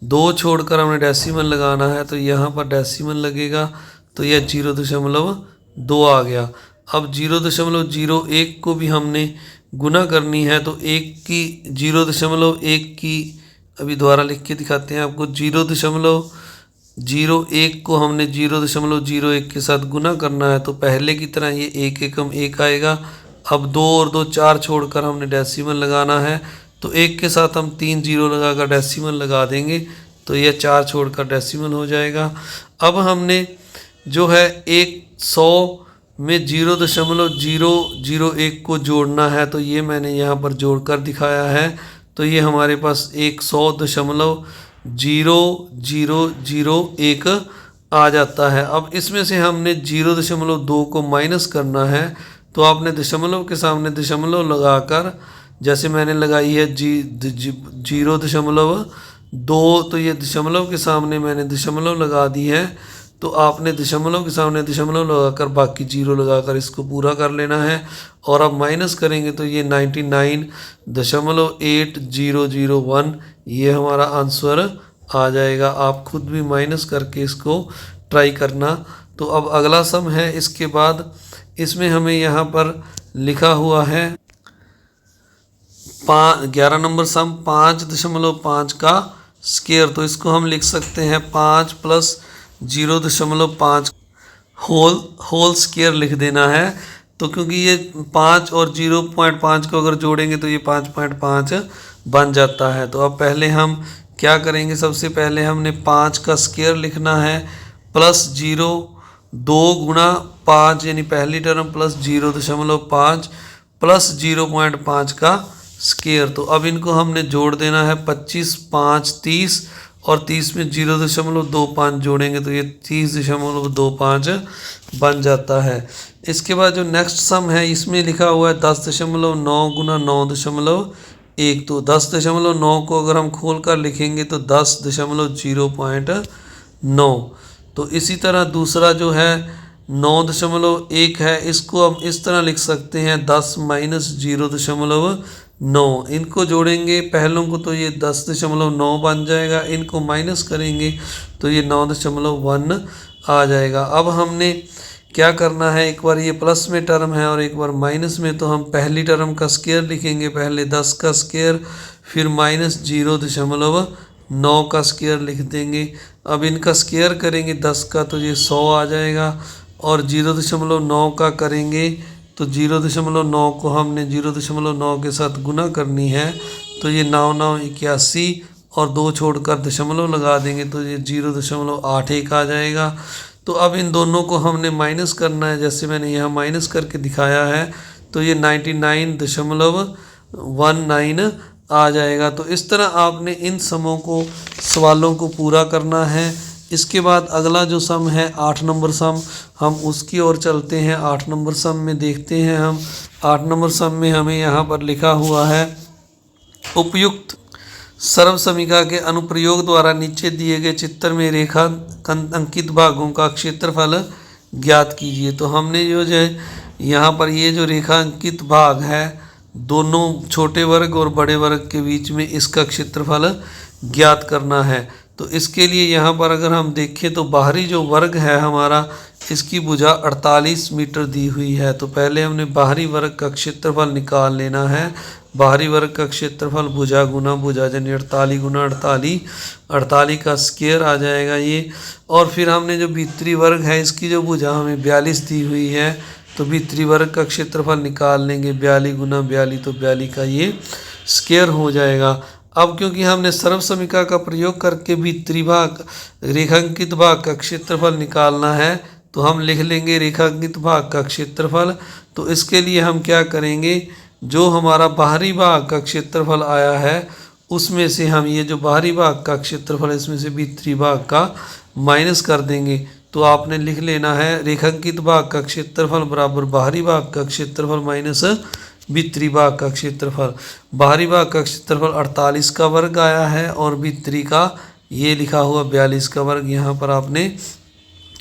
2 छोड़कर हमने डेसिमल लगाना है, तो यहाँ पर डेसिमल लगेगा। तो यह 0.2 आ गया। अब 0.01 को भी हमने गुना करनी है, तो 0.1 की अभी दोबारा लिख के दिखाते हैं आपको। 0.01 को हमने 0.01 के साथ गुना करना है, तो पहले की तरह ये 1 एकम 1 आएगा। अब 2 और 2 4 छोड़कर हमने डेसिमल लगाना है, तो 1 के साथ हम 3 0 लगाकर डेसिमल लगा देंगे, तो यह 4 छोड़कर डेसिमल हो जाएगा। अब हमने जो है 100 में 0.001 को जोड़ना है, तो ये मैंने यहाँ पर जोड़कर दिखाया है। तो ये हमारे पास 100.0001 आ जाता है। अब इसमें से हमने 0.2 को माइनस करना है, तो आपने दशमलव के सामने दशमलव लगाकर, जैसे मैंने लगाई है 0.2, तो ये दशमलव के सामने मैंने दशमलव लगा दी है। तो आपने दशमलव के सामने दशमलव लगाकर बाकी 0 लगाकर इसको पूरा कर लेना है, और अब माइनस करेंगे तो ये 99.8001 ये हमारा आंसर आ जाएगा। आप खुद भी माइनस करके इसको ट्राई करना। तो अब अगला सम है, इसके बाद इसमें हमें यहाँ पर लिखा हुआ है 11 नंबर सम 5.5 का स्क्वायर। तो इसको हम लिख सकते हैं 5 प्लस 0.5 होल स्क्वायर लिख देना है। तो क्योंकि ये 5 और 0.5 को अगर जोड़ेंगे तो ये 5.5 बन जाता है। तो अब पहले हम क्या करेंगे, सबसे पहले हमने 5 का स्क्वायर लिखना है, प्लस 2 गुना 5 यानी पहली टर्म प्लस 0.5 प्लस 0.5 का स्क्वायर। तो अब इनको हमने जोड़ देना है, 25 5 30 और 30 में 0.25 जोड़ेंगे तो ये 30.25 बन जाता है। इसके बाद जो नेक्स्ट सम है इसमें लिखा हुआ है 10.9 गुना 9.1। तो 10.9 को अगर हम खोल कर लिखेंगे तो 10.0.9। तो इसी तरह दूसरा जो है 9.1 है, इसको हम इस तरह लिख सकते हैं 10 माइनस 0.9। इनको जोड़ेंगे पहलों को तो ये 10.9 बन जाएगा, इनको माइनस करेंगे तो ये 9.1 आ जाएगा। अब हमने क्या करना है, एक बार ये प्लस में टर्म है और एक बार माइनस में, तो हम पहली टर्म का स्क्वायर लिखेंगे, पहले 10 का स्क्वायर फिर माइनस 0.9 का स्क्वायर लिख देंगे। अब इनका स्क्वायर करेंगे 10 का तो ये 100 आ जाएगा और 0.9 का करेंगे तो 0.9 को हमने 0.9 के साथ गुना करनी है तो ये 9 9 81 और 2 छोड़कर दशमलव लगा देंगे तो ये 0.81 आ जाएगा। तो अब इन दोनों को हमने माइनस करना है, जैसे मैंने यहाँ माइनस करके दिखाया है तो ये 99.19 आ जाएगा। तो इस तरह आपने इन समों को सवालों को पूरा करना है। इसके बाद अगला जो सम है 8 नंबर सम, हम उसकी ओर चलते हैं। 8 नंबर सम में देखते हैं हम 8 नंबर सम में हमें यहाँ पर लिखा हुआ है उपयुक्त सर्व समीकरण के अनुप्रयोग द्वारा नीचे दिए गए चित्र में रेखा अंकित भागों का क्षेत्रफल ज्ञात कीजिए। तो हमने जो है यहाँ पर ये जो रेखा अंकित भाग है दोनों छोटे वर्ग और बड़े वर्ग के बीच में इसका क्षेत्रफल ज्ञात करना है। तो इसके लिए यहाँ पर अगर हम देखें तो बाहरी जो वर्ग है हमारा इसकी भुजा 48 मीटर दी हुई है। तो पहले हमने बाहरी वर्ग का क्षेत्रफल निकाल लेना है। बाहरी वर्ग का क्षेत्रफल भुजा गुना भुजा यानी 48 गुना 48, 48 का स्क्वायर आ जाएगा ये। और फिर हमने जो भीतरी वर्ग है इसकी जो भुजा हमें 42 दी हुई है तो भीतरी वर्ग का क्षेत्रफल निकाल लेंगे 42 गुना 42 तो 42 का ये स्क्वायर हो जाएगा। अब क्योंकि हमने सर्व समीकरण का प्रयोग करके भीतरी भाग रेखांकित भाग का क्षेत्रफल निकालना है तो हम लिख लेंगे रेखांकित भाग का क्षेत्रफल। तो इसके लिए हम क्या करेंगे, जो हमारा बाहरी भाग का क्षेत्रफल आया है उसमें से हम ये जो बाहरी भाग का क्षेत्रफल है इसमें से भीतरी भाग का माइनस कर देंगे। तो आपने लिख लेना है रेखांकित भाग का क्षेत्रफल बराबर बाहरी भाग का क्षेत्रफल माइनस भीतरी भाग का क्षेत्रफल। बाहरी भाग का क्षेत्रफल 48 का वर्ग आया है और भीतरी का ये लिखा हुआ 42 का वर्ग यहाँ पर आपने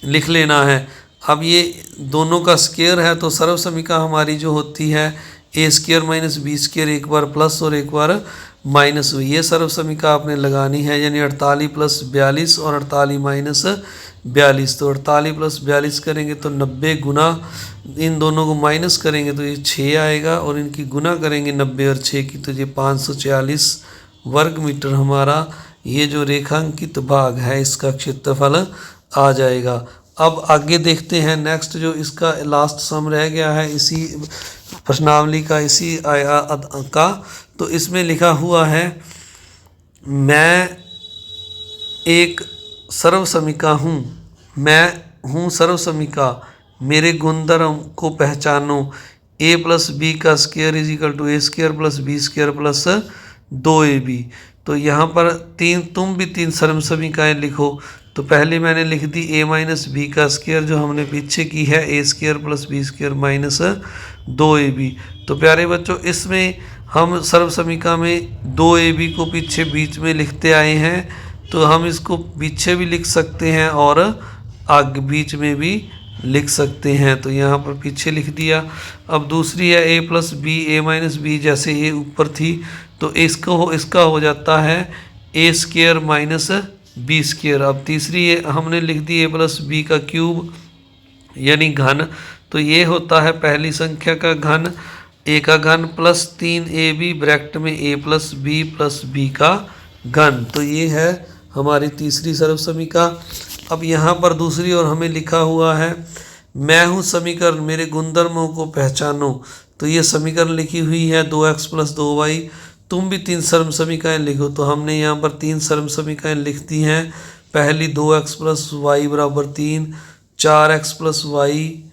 लिख लेना है। अब ये दोनों का स्क्वायर है तो सर्व समीकरण हमारी जो होती है a square minus B square, एक बार प्लस और एक बार माइनस हुई। ये सर्व समीकरण आपने लगानी है यानी 48 प्लस 42 और 48 माइनस 42। तो 48 प्लस 42 करेंगे तो 90 गुना इन दोनों को माइनस करेंगे तो ये 6 आएगा और इनकी गुना करेंगे 90 और 6 की तो ये 546 वर्ग मीटर हमारा ये जो रेखांकित भाग है इसका क्षेत्रफल आ जाएगा। अब आगे देखते हैं नेक्स्ट जो इसका लास्ट सम रह गया है इसी प्रश्नावली का इसी का। तो इसमें लिखा हुआ है मैं एक सर्व समीकरण हूँ, मैं हूँ सर्व समीकरण, मेरे गुणधर्म को पहचानो। a प्लस बी का square is equal to a square plus B square plus 2ab। तो यहाँ पर तुम भी तीन सर्व समीकरण लिखो। तो पहले मैंने लिख दी a माइनस बी का स्क्वायर जो हमने पीछे की है a square plus B square minus 2ab। तो प्यारे बच्चों इसमें हम सर्व समीकरण में 2ab को पीछे बीच में लिखते आए हैं तो हम इसको पीछे भी लिख सकते हैं और आगे बीच में भी लिख सकते हैं। तो यहाँ पर पीछे लिख दिया। अब दूसरी है a plus B A minus b, जैसे ये ऊपर थी तो इसका हो जाता है a square minus B square. अब तीसरी है हमने लिख दी a प्लस बी का क्यूब यानी घन। तो ये होता है पहली संख्या का घन, a का घन प्लस 3ab ब्रैकेट में a प्लस बी का घन। तो ये है हमारी तीसरी सर्व समीकरण। अब यहाँ पर दूसरी ओर हमें लिखा हुआ है मैं हूँ समीकरण, मेरे गुणधर्मों को पहचानो। तो ये समीकरण लिखी हुई है 2x प्लस 2y। तुम भी तीन सर्व समीकरण लिखो। तो हमने यहाँ पर तीन सर्व समीकरण लिख दी हैं। पहली 2x प्लस वाई बराबर 3, 4x प्लस वाई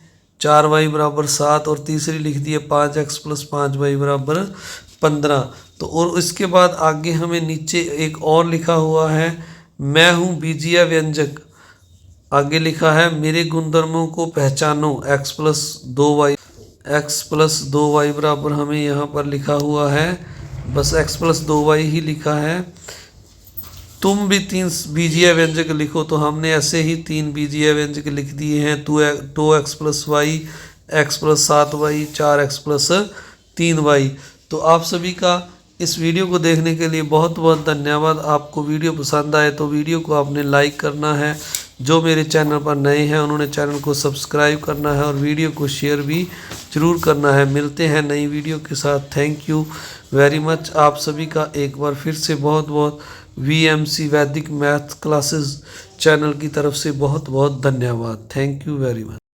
4y बराबर 7 और तीसरी लिख दी है 5x प्लस 5y बराबर 15। तो और इसके बाद आगे हमें नीचे एक और लिखा हुआ है मैं हूँ बीजीय व्यंजक। आगे लिखा है मेरे गुणधर्मों को पहचानो x+2y बराबर हमें यहाँ पर लिखा हुआ है, बस x+2y ही लिखा है। तुम भी 3 बीजीय व्यंजक लिखो, तो हमने ऐसे ही 3 बीजीय व्यंजक लिख दिए हैं। 2x+y, x+7y, 4x+3y। तो आप सभी का इस वीडियो को देखने के लिए बहुत बहुत धन्यवाद। आपको वीडियो पसंद आए तो वीडियो को आपने लाइक करना है। जो मेरे चैनल पर नए हैं उन्होंने चैनल को सब्सक्राइब करना है और वीडियो को शेयर भी ज़रूर करना है। मिलते हैं नई वीडियो के साथ। Thank you very much. आप सभी का एक बार फिर से बहुत बहुत VMC वैदिक मैथ क्लासेस चैनल की तरफ से बहुत बहुत धन्यवाद। Thank you very much.